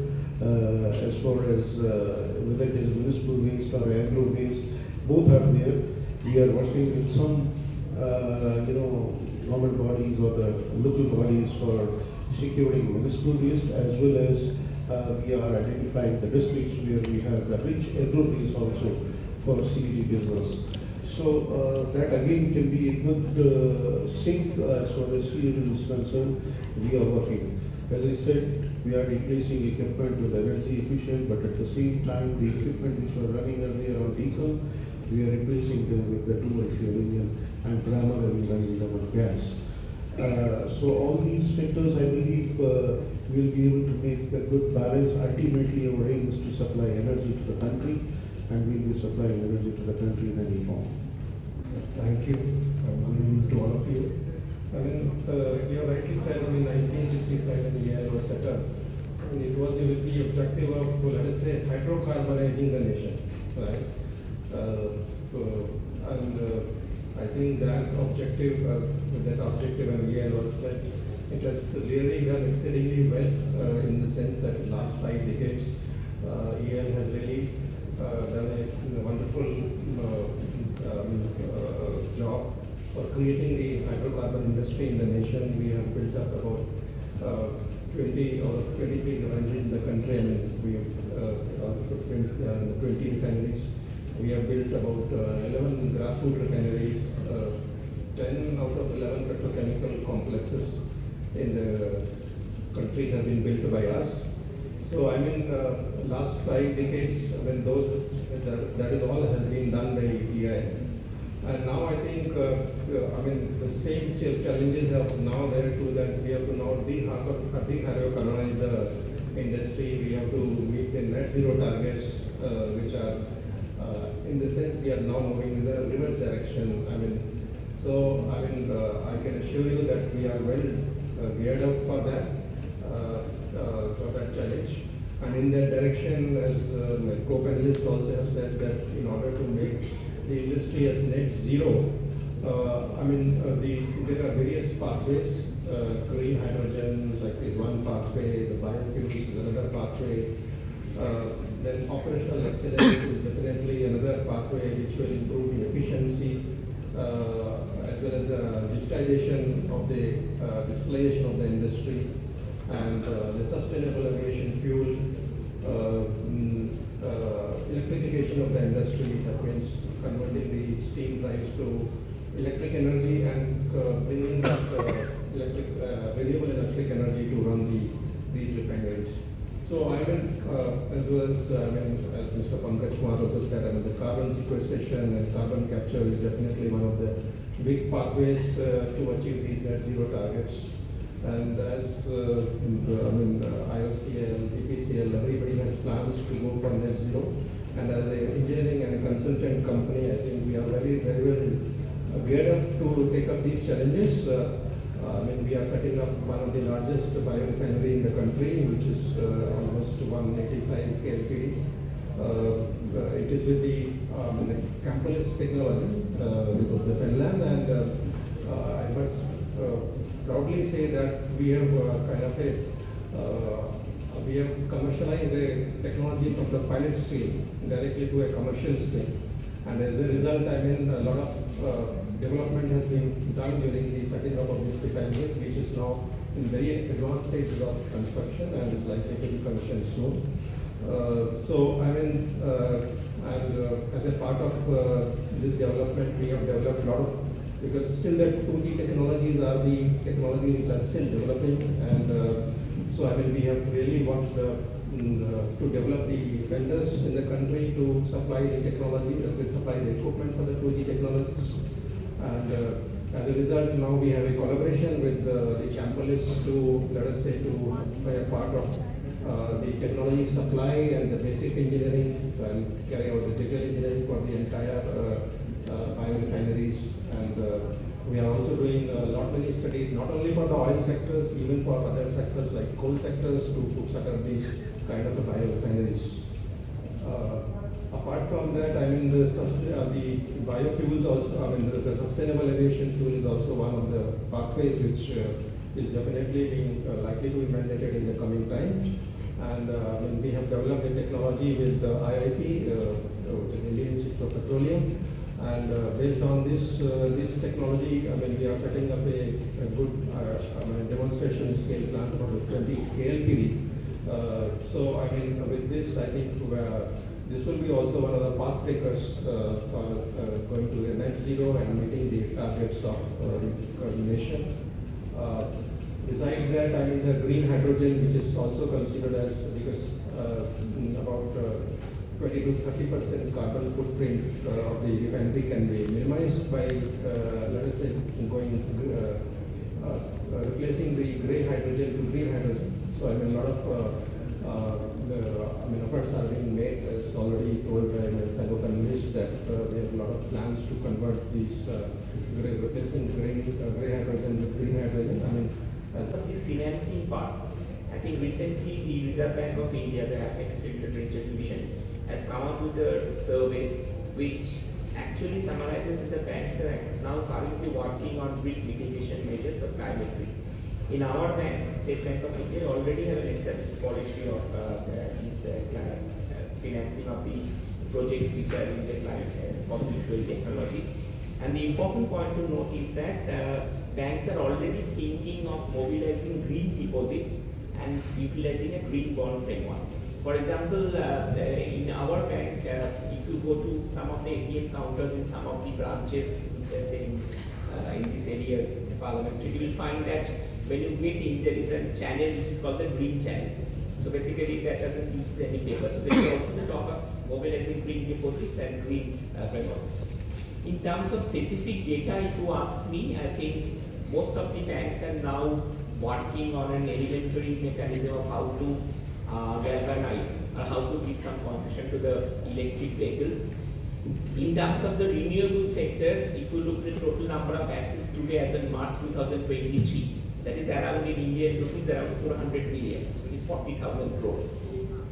as far as whether it is municipal waste or agro waste, both are there. We are working with some government bodies or the local bodies for securing municipal waste, as well as we are identifying the districts where we have the rich agro waste also for CBG business. So that again can be a good sink as far as fuel is concerned. We are working. As I said, we are replacing equipment with energy efficient, but at the same time, the equipment which were running earlier on diesel, we are replacing them with the dual fuel engine, and primarily running them on gas. So all these factors, I believe, will be able to make a good balance. Ultimately, our aim is to supply energy to the country, and we will be supplying energy to the country in any form. Thank you. Good evening to all of you. I mean, you have rightly said, in 1965 when the IEA was set up, and it was with the objective of, let us say, hydrocarbonizing the nation, right? and I think that objective and EL was set. It has really done exceedingly well in the sense that in the last 5 decades, EL has really done a wonderful job for creating the hydrocarbon industry in the nation. We have built up about 20 or 23 refineries in the country. I mean, we have our footprints in 20 refineries. We have built about 11 grassroots refineries, 10 out of 11 petrochemical complexes in the countries have been built by us. So I mean, last 5 decades, when that is all has been done by EI. And now I think, I mean, the same challenges are now there too, that we have to now decarbonize the industry. We have to meet the net zero targets, which are, in the sense, they are now moving in the reverse direction. I mean, so I mean, I can assure you that we are well geared up for that challenge. And in that direction, as my co-panelists also have said, that in order to make the industry as net zero, I mean, there are various pathways. Green hydrogen, like, is one pathway. The biofuels is another pathway. Then operational excellence is definitely another pathway which will improve the efficiency, as well as the digitization of the industry, and the sustainable aviation fuel, electrification of the industry. That means converting the steam drives to electric energy and bringing that renewable electric energy to run these refineries. So I mean, as well as as Mr. Pankaj Kumar also said, I mean, the carbon sequestration and carbon capture is definitely one of the big pathways to achieve these net zero targets. And as IOCL, PPAC, everybody has plans to go for net zero. And as an engineering and a consultant company, I think we are very, very well geared up to take up these challenges. I mean, we are setting up one of the largest biorefinery in the country, which is almost 185 KLPD. It is with the Campus technology with the Finland, and I must proudly say that we have we have commercialized a technology from the pilot scale directly to a commercial scale. And as a result, I mean, a lot of development has been done during the setting up of these refineries, which is now in very advanced stages of construction and is likely to be commissioned soon. So, I mean, as a part of this development, we have developed a lot of, because still the 2G technologies are the technologies which are still developing, and so I mean, we have really want to develop the vendors in the country to supply the technology, to supply the equipment for the 2G technologies. And as a result, now we have a collaboration with the Campus to, let us say, to be a part of the technology supply and the basic engineering and carry out the detailed engineering for the entire biorefineries. And we are also doing a lot many studies, not only for the oil sectors, even for other sectors like coal sectors, to set up these kind of biorefineries. Apart from that, I mean, the biofuels also, I mean, the sustainable aviation fuel is also one of the pathways which is definitely being likely to be mandated in the coming time. And we have developed a technology with the IIP, which is Indian Institute of Petroleum. And based on this technology, I mean, we are setting up a good demonstration scale plant of about 20 KLPD. So, I mean, with this, I think this will be also one of the path breakers for going to a net zero and meeting the targets of the nation. Besides that, I mean, the green hydrogen, which is also considered as, because about 20 to 30% carbon footprint of the refinery can be minimized by, let us say, replacing the gray hydrogen to green hydrogen. So, I mean, a lot of efforts are being made, as already told by my fellow panelists, that there are a lot of plans to convert these replacing gray hydrogen with green hydrogen. I mean, as of the financing part, I think recently the Reserve Bank of India, the Apex Regulatory Institution, has come out with a survey which actually summarizes that the banks are now currently working on risk mitigation measures of climate risk. In our bank, State Bank of India, already have an established policy of financing of the projects which are in the fossil fuel technology. And the important point to note is that banks are already thinking of mobilizing green deposits and utilizing a green bond framework. For example, in our bank, if you go to some of the ATM counters in some of the branches in these areas, in Parliament Street, you will find that when you get in, there is a channel which is called the green channel. So basically, that doesn't use any paper. So there is also the talk of mobilizing green deposits and green framework. In terms of specific data, if you ask me, I think most of the banks are now working on an elementary mechanism of how to galvanize or how to give some concession to the electric vehicles. In terms of the renewable sector, if you look at the total number of assets today as of March 2023, that is around in Indian rupees around 400 billion, which is 40,000 crore.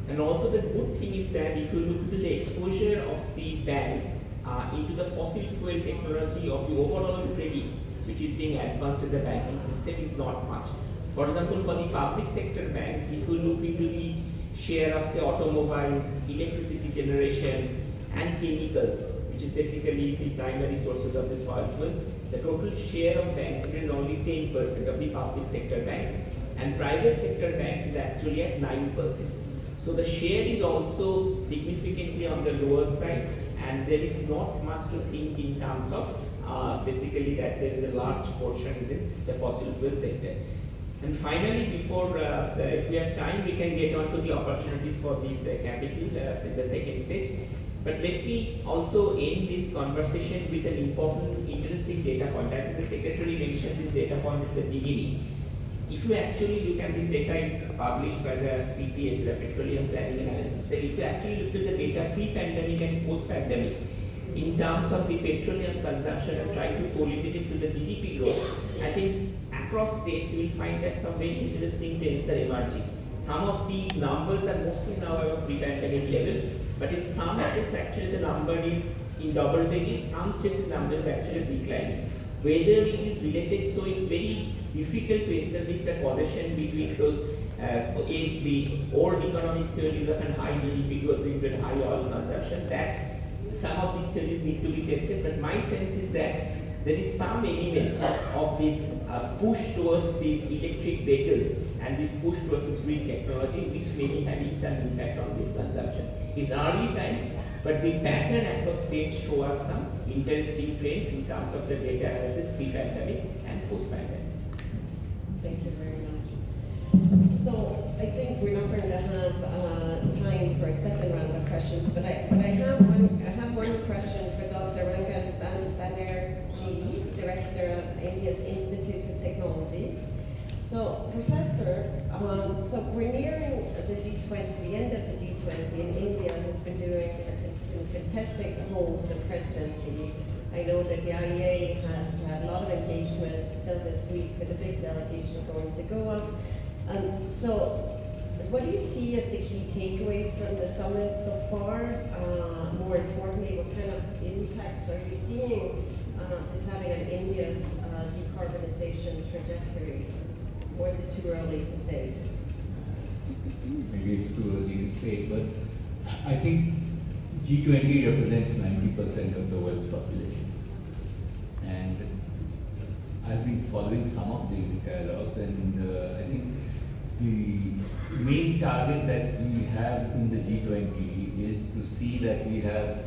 And also the good thing is that if you look at the exposure of the banks into the fossil fuel technology of the overall credit which is being advanced in the banking system is not much. For example, for the public sector banks, if you look into the share of say automobiles, electricity generation and chemicals, which is basically the primary sources of this fossil fuel, the total share of banks is only 10% of the public sector banks, and private sector banks is actually at 9%. So the share is also significantly on the lower side, and there is not much to think in terms of basically that there is a large portion within the fossil fuel sector. And finally, before, if we have time, we can get on to the opportunities for this capital in the second stage. But let me also end this conversation with an important, interesting data point. I think the Secretary mentioned this data point at the beginning. If you actually look at this data, is published by the PPAC, the Petroleum Planning Analysis. So if you actually look at the data pre-pandemic and post-pandemic, in terms of the petroleum consumption and try to correlate it to the GDP growth, I think across states you will find that some very interesting trends are emerging. Some of the numbers are mostly now at a pre-pandemic level, but in some states actually the number is in double digits, some states the number is actually declining. Whether it is related, so it's very difficult to establish a correlation between those the old economic theories of a high GDP growth with high oil consumption, that some of these theories need to be tested, but my sense is that there is some element of this push towards these electric vehicles and this push towards this green technology which may be having some impact on this consumption. It's early times, but the pattern across states show us some interesting trends in terms of the data analysis pre-pandemic and post-pandemic. Thank you very much. So I think we're not going to have time for a second round of questions, but I have one question for Dr. Rangan Banerjee, Director of India's Institute of Technology. So, Professor, so we're nearing the G20, the end of the G20, and India has been doing a fantastic host of presidency. I know that the IEA has had a lot of engagement still this week with a big delegation going to Goa. So, what do you see as the key takeaways from the summit so far? More importantly, what kind of impacts are you seeing is having on India's decarbonization trajectory? Or is it too early to say? Maybe it's too early to say, but I think G20 represents 90% of the world's population. And I've been following some of the dialogues, and I think the main target that we have in the G20 is to see that we have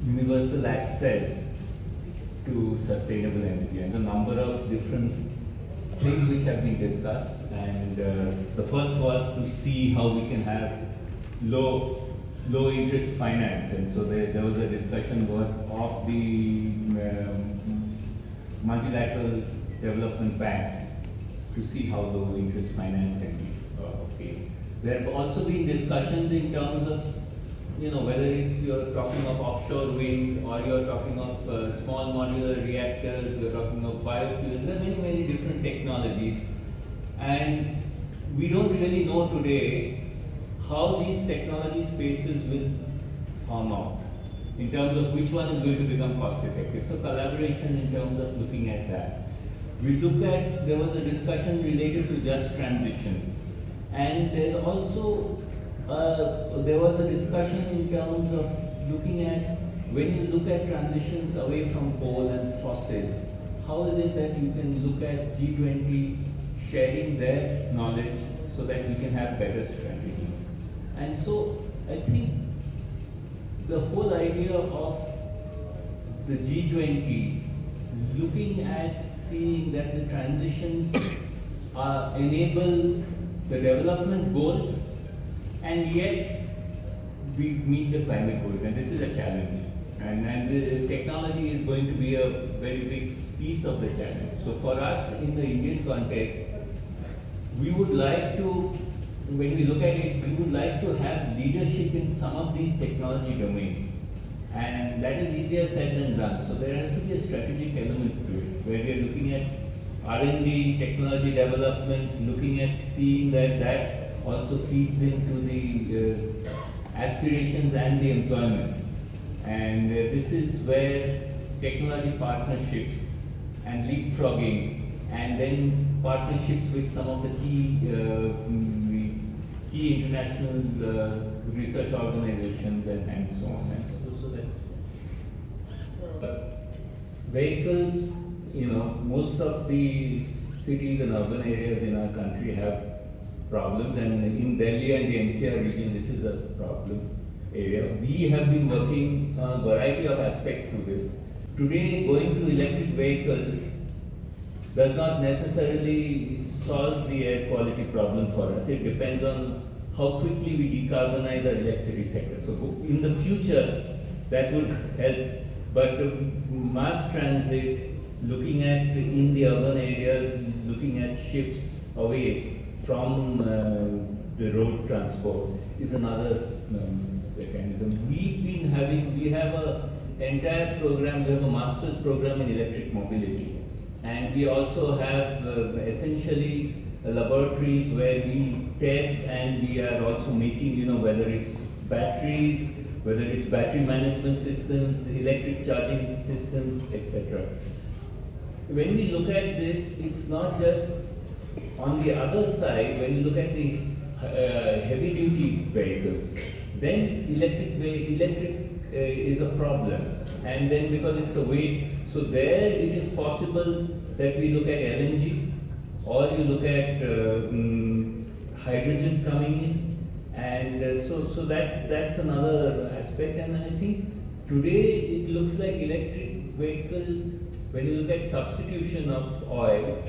universal access to sustainable energy, and a number of different things which have been discussed. And the first was to see how we can have low interest finance, and so there was a discussion of the multilateral development banks to see how low interest finance can be obtained. There have also been discussions in terms of, whether it's you're talking of offshore wind or you're talking of small modular reactors, you're talking of biofuels. There are many, many different technologies, and we don't really know today how these technology spaces will form out. in terms of which one is going to become cost effective. So collaboration in terms of looking at that. We look at, there was a discussion related to just transitions. And there's also, there was a discussion in terms of looking at, when you look at transitions away from coal and fossil, how is it that you can look at G20 sharing their knowledge so that we can have better strategies? And so I think the whole idea of the G20 looking at seeing that the transitions enable the development goals and yet we meet the climate goals, and this is a challenge. And the technology is going to be a very big piece of the challenge. So for us in the Indian context, we would like to, when we look at it, we would like to have leadership in some of these technology domains. And that is easier said than done. So there has to be a strategic element to it, where we are looking at R&D, technology development, looking at seeing that that also feeds into the aspirations and the employment. And this is where technology partnerships and leapfrogging, and then partnerships with some of the key international research organizations and so on. And so that's vehicles. Most of the cities and urban areas in our country have problems, and in Delhi and the NCR region, this is a problem area. We have been working on a variety of aspects through this. Today, going to electric vehicles does not necessarily solve the air quality problem for us. It depends on how quickly we decarbonize our electricity sector. So in the future, that would help. But mass transit, looking at in the urban areas, looking at shifts away from the road transport is another mechanism. We have an entire program, we have a master's program in electric mobility. And we also have essentially laboratories where we test, and we are also making, whether it's batteries, whether it's battery management systems, electric charging systems, etc. When we look at this, it's not just on the other side. When you look at the heavy duty vehicles, then electric is a problem. And then because it's a weight, so there it is possible that we look at LNG, or you look at hydrogen coming in. And so that's another aspect. And I think today it looks like electric vehicles, when you look at substitution of oil,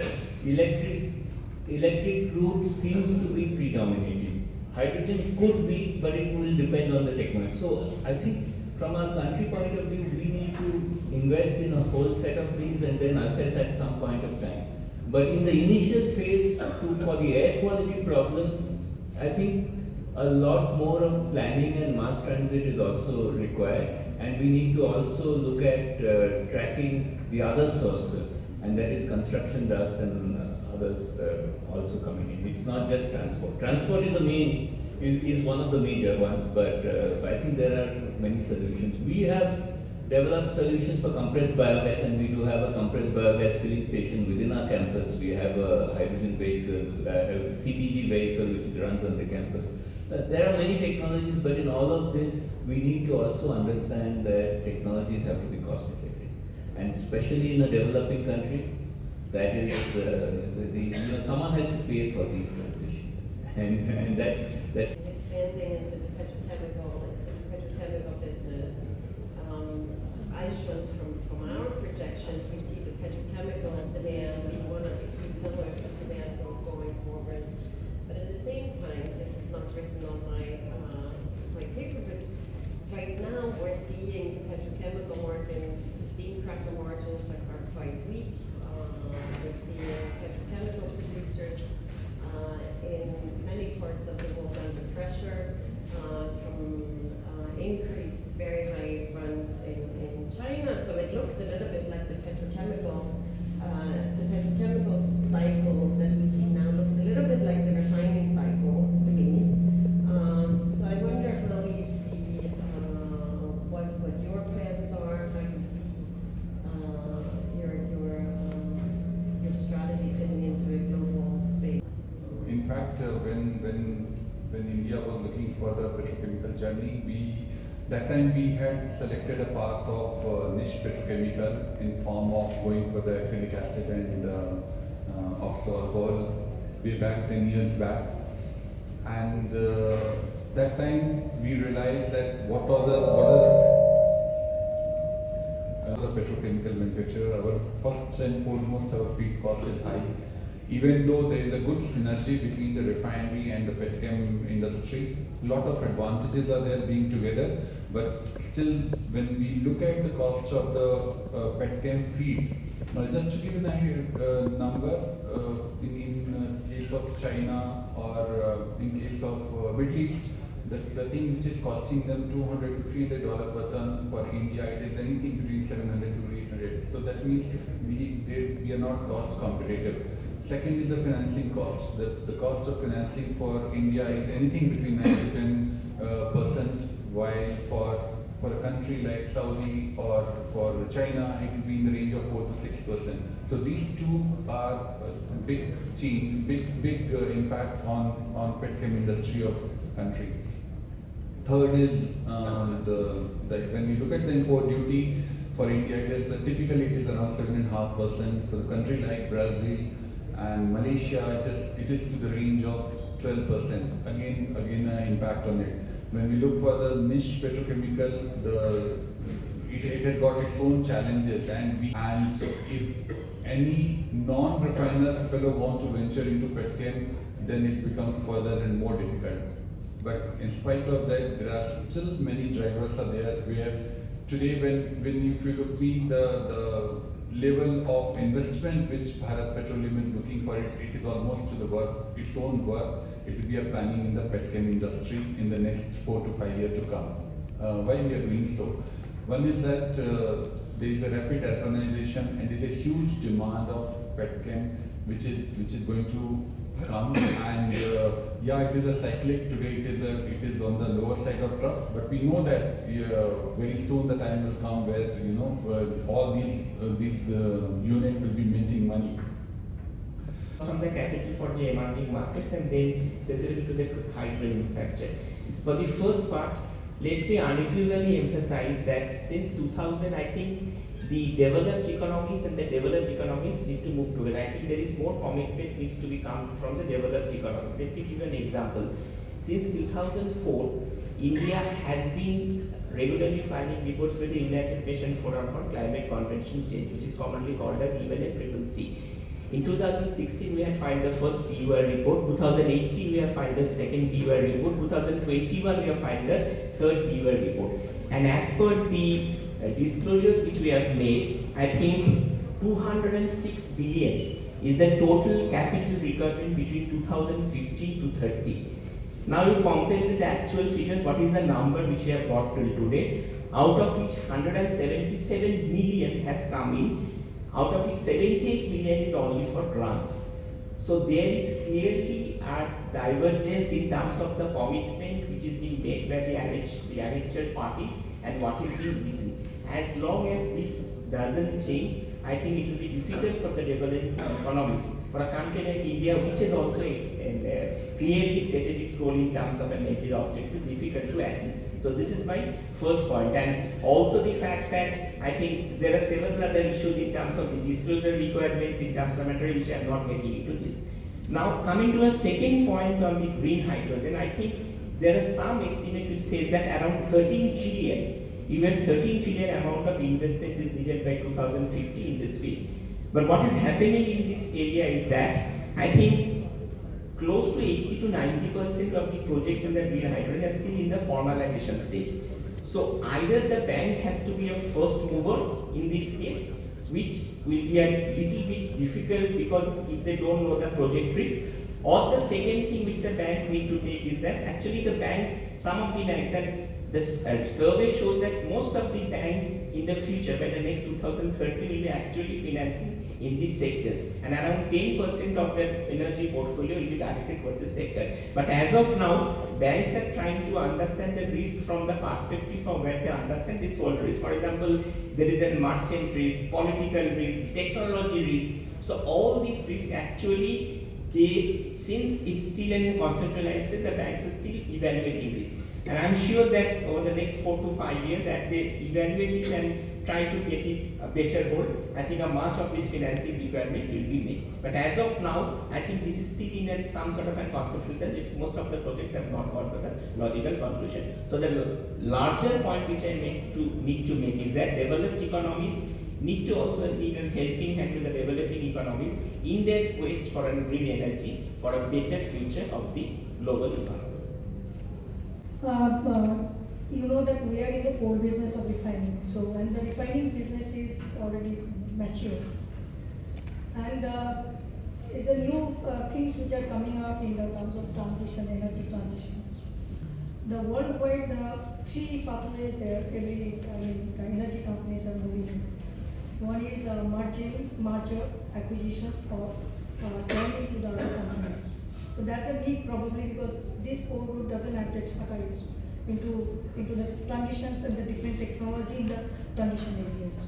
electric route seems to be predominating. Hydrogen could be, but it will depend on the technology. So I think from our country point of view, we need to invest in a whole set of these and then assess at some point of time. But in the initial phase, for the air quality problem, I think a lot more of planning and mass transit is also required. And we need to also look at tracking the other sources, and that is construction dust and others also coming in. It's not just transport. Transport is one of the major ones, but I think there are many solutions. We have developed solutions for compressed biogas, and we do have a compressed biogas filling station within our campus. We have a hydrogen vehicle, a CPG vehicle which runs on the campus. There are many technologies, but in all of this, we need to also understand that technologies have to be cost effective. And especially in a developing country, that is, someone has to pay for these transitions. And that's It's expanding into the petrochemical business. I showed from our projections, we see the petrochemical demand be one of the key pillars of demand going forward. But at the same time, this is not written on my paper, but right now we're seeing the petrochemical margins, the steam cracker margins are quite weak. We're seeing petrochemical producers in many parts of the world under pressure from increased very high runs in China. So it looks a little bit like the petrochemical cycle when India was looking for the petrochemical journey, that time we had selected a path of niche petrochemical in form of going for the acrylic acid and oxo alcohol way back 10 years back. And that time we realized that what are the petrochemical manufacturer, our first and foremost, our feed cost is high. Even though there is a good synergy between the refinery and the petchem industry, a lot of advantages are there being together, but still when we look at the cost of the petchem feed, just to give you a number, in case of China or in case of Middle East, the thing which is costing them $200 to $300 per ton, for India it is anything between 700 to 800. So that means we are not cost competitive. Second is the financing cost. The cost of financing for India is anything between 9 to 10%, while for a country like Saudi or for China, it will be in the range of 4 to 6%. So these two are big impact on petchem industry of country. Third is when we look at the import duty for India, typically it is around 7.5%. For the country like Brazil and Malaysia, it is to the range of 12%. Again an impact on it. When we look for the niche petrochemical, it has got its own challenges, and if any non-refiner fellow wants to venture into petchem, then it becomes further and more difficult. But in spite of that, there are still many drivers are there where today when if you look at the level of investment which Bharat Petroleum is looking for, it is almost to its own work. It will be a planning in the petchem industry in the next 4 to 5 years to come. Why we are doing so? One is that there is a rapid urbanization and there is a huge demand of petchem which is going to come, and it is a cyclic. Today it is on the lower side of trough, but we know that very soon the time will come where all these units will be minting money. From the capital for the emerging markets and then specifically to the hydro manufacture. For the first part, let me unequivocally emphasize that since 2000, I think the developed economies and the developed economies need to move together. I think there is more commitment needs to become from the developed economies. Let me give you an example. Since 2004, India has been regularly filing reports with the United Nations Forum for Climate Convention Change, which is commonly called as UNFCCC. In 2016, we had filed the first PUR report. 2018, we have filed the second PUR report. 2021, we have filed the third PUR report. And as per the disclosures which we have made, I think 206 billion is the total capital requirement between 2015 to 30. Now you compare with the actual figures, what is the number which we have got till today, out of which 177 million has come in, out of which 78 million is only for grants. So there is clearly a divergence in terms of the commitment which is being made by the annexed parties and what is being written. As long as this doesn't change, I think it will be difficult for the developing economies, for a country like India, which has also clearly stated its role in terms of a net zero objective, difficult to achieve. So this is my first point, and also the fact that I think there are several other issues in terms of the disclosure requirements, in terms of material, which I am not getting into this. Now coming to a second point on the green hydrogen, I think there are some estimate which says that around 13 trillion amount of investment is needed by 2050 in this field. But what is happening in this area is that I think close to 80 to 90% of the projects in the green hydrogen are still in the formalization stage. So either the bank has to be a first mover in this case, which will be a little bit difficult because if they don't know the project risk, or the second thing which the banks need to take is that actually the banks, some of the banks, and the survey shows that most of the banks in the future, by the next 2030, will be actually financing in these sectors, and around 10% of their energy portfolio will be directed towards the sector. But as of now, banks are trying to understand the risk from the perspective from where they understand this whole risk. For example, there is a merchant risk, political risk, technology risk. So all these risks actually since it's still in conceptualized stage, the banks are still evaluating this. And I'm sure that over the next 4 to 5 years, as they evaluate it and try to get it a better hold, I think a much of this financing requirement will be made. But as of now, I think this is still in some sort of a conceptual stage. Most of the projects have not got to the logical conclusion. So the larger point which I need to make is that developed economies need to also need a helping hand with the developing economies in their quest for a green energy for a better future of the global economy. You know that we are in the core business of refining, so and the refining business is already mature, and the new things which are coming up in the terms of transition, energy transitions. The worldwide, the 3 pathways there, energy companies are moving in. One is merger, acquisitions, or turning to the other companies. So that's a need probably because this core group doesn't have the expertise into the transitions and the different technology in the transition areas.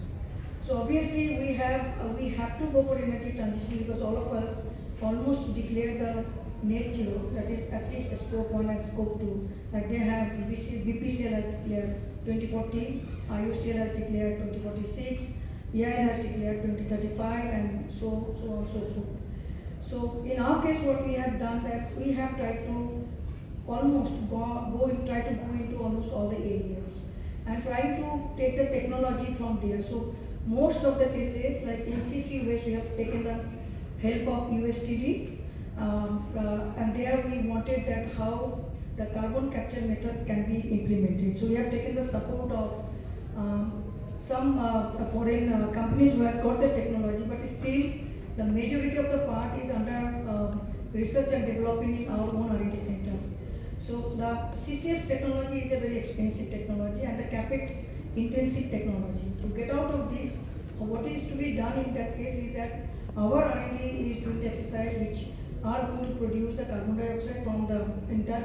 So obviously we have to go for energy transition because all of us almost declared the net zero, that is at least a scope 1 and scope 2. Like they have BPCL has declared 2040, IOCL has declared 2046, IEA has declared 2035, and so on and so forth. So in our case, what we have done that we have tried to almost try to go into almost all the areas and try to take the technology from there. So most of the cases, like in CCUS, we have taken the help of USTD, and there we wanted that how the carbon capture method can be implemented. So we have taken the support of some foreign companies who has got the technology, but still the majority of the part is under research and development in our own R&D center. So the CCS technology is a very expensive technology and the capex intensive technology. To get out of this, what is to be done in that case is that our R&D is doing the exercise which are going to produce the carbon dioxide from the entire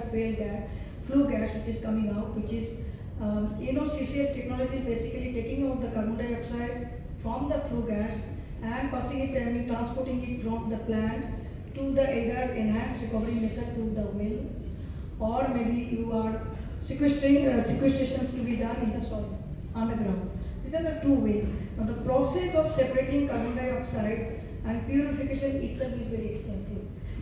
flue gas which is coming out, which is CCS technology is basically taking out the carbon dioxide from the flue gas and passing it, transporting it from the plant to the either enhanced recovery method to the well, or maybe you are sequestrations to be done in the soil, underground. These are the 2 ways. Now the process of separating carbon dioxide and purification itself is very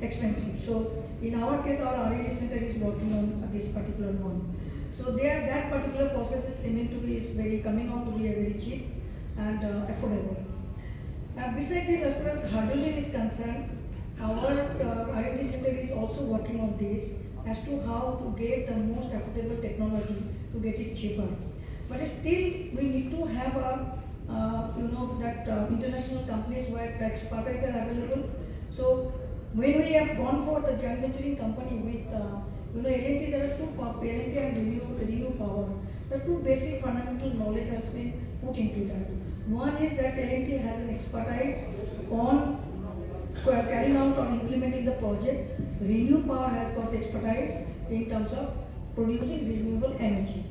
expensive. So in our case, our R&D center is working on this particular one. So there, that particular process is seeming to be coming out to be a very cheap and affordable. Besides this, as far as hydrogen is concerned, our R&D center is also working on this as to how to get the most affordable technology to get it cheaper. But still, we need to have international companies where the expertise are available. So when we have gone for the joint venturing company with L&T, there are 2 L&T and Renew Power. The 2 basic fundamental knowledge has been put into that. One is that L&T has an expertise on carrying out or implementing the project. Renew Power has got expertise in terms of producing renewable energy.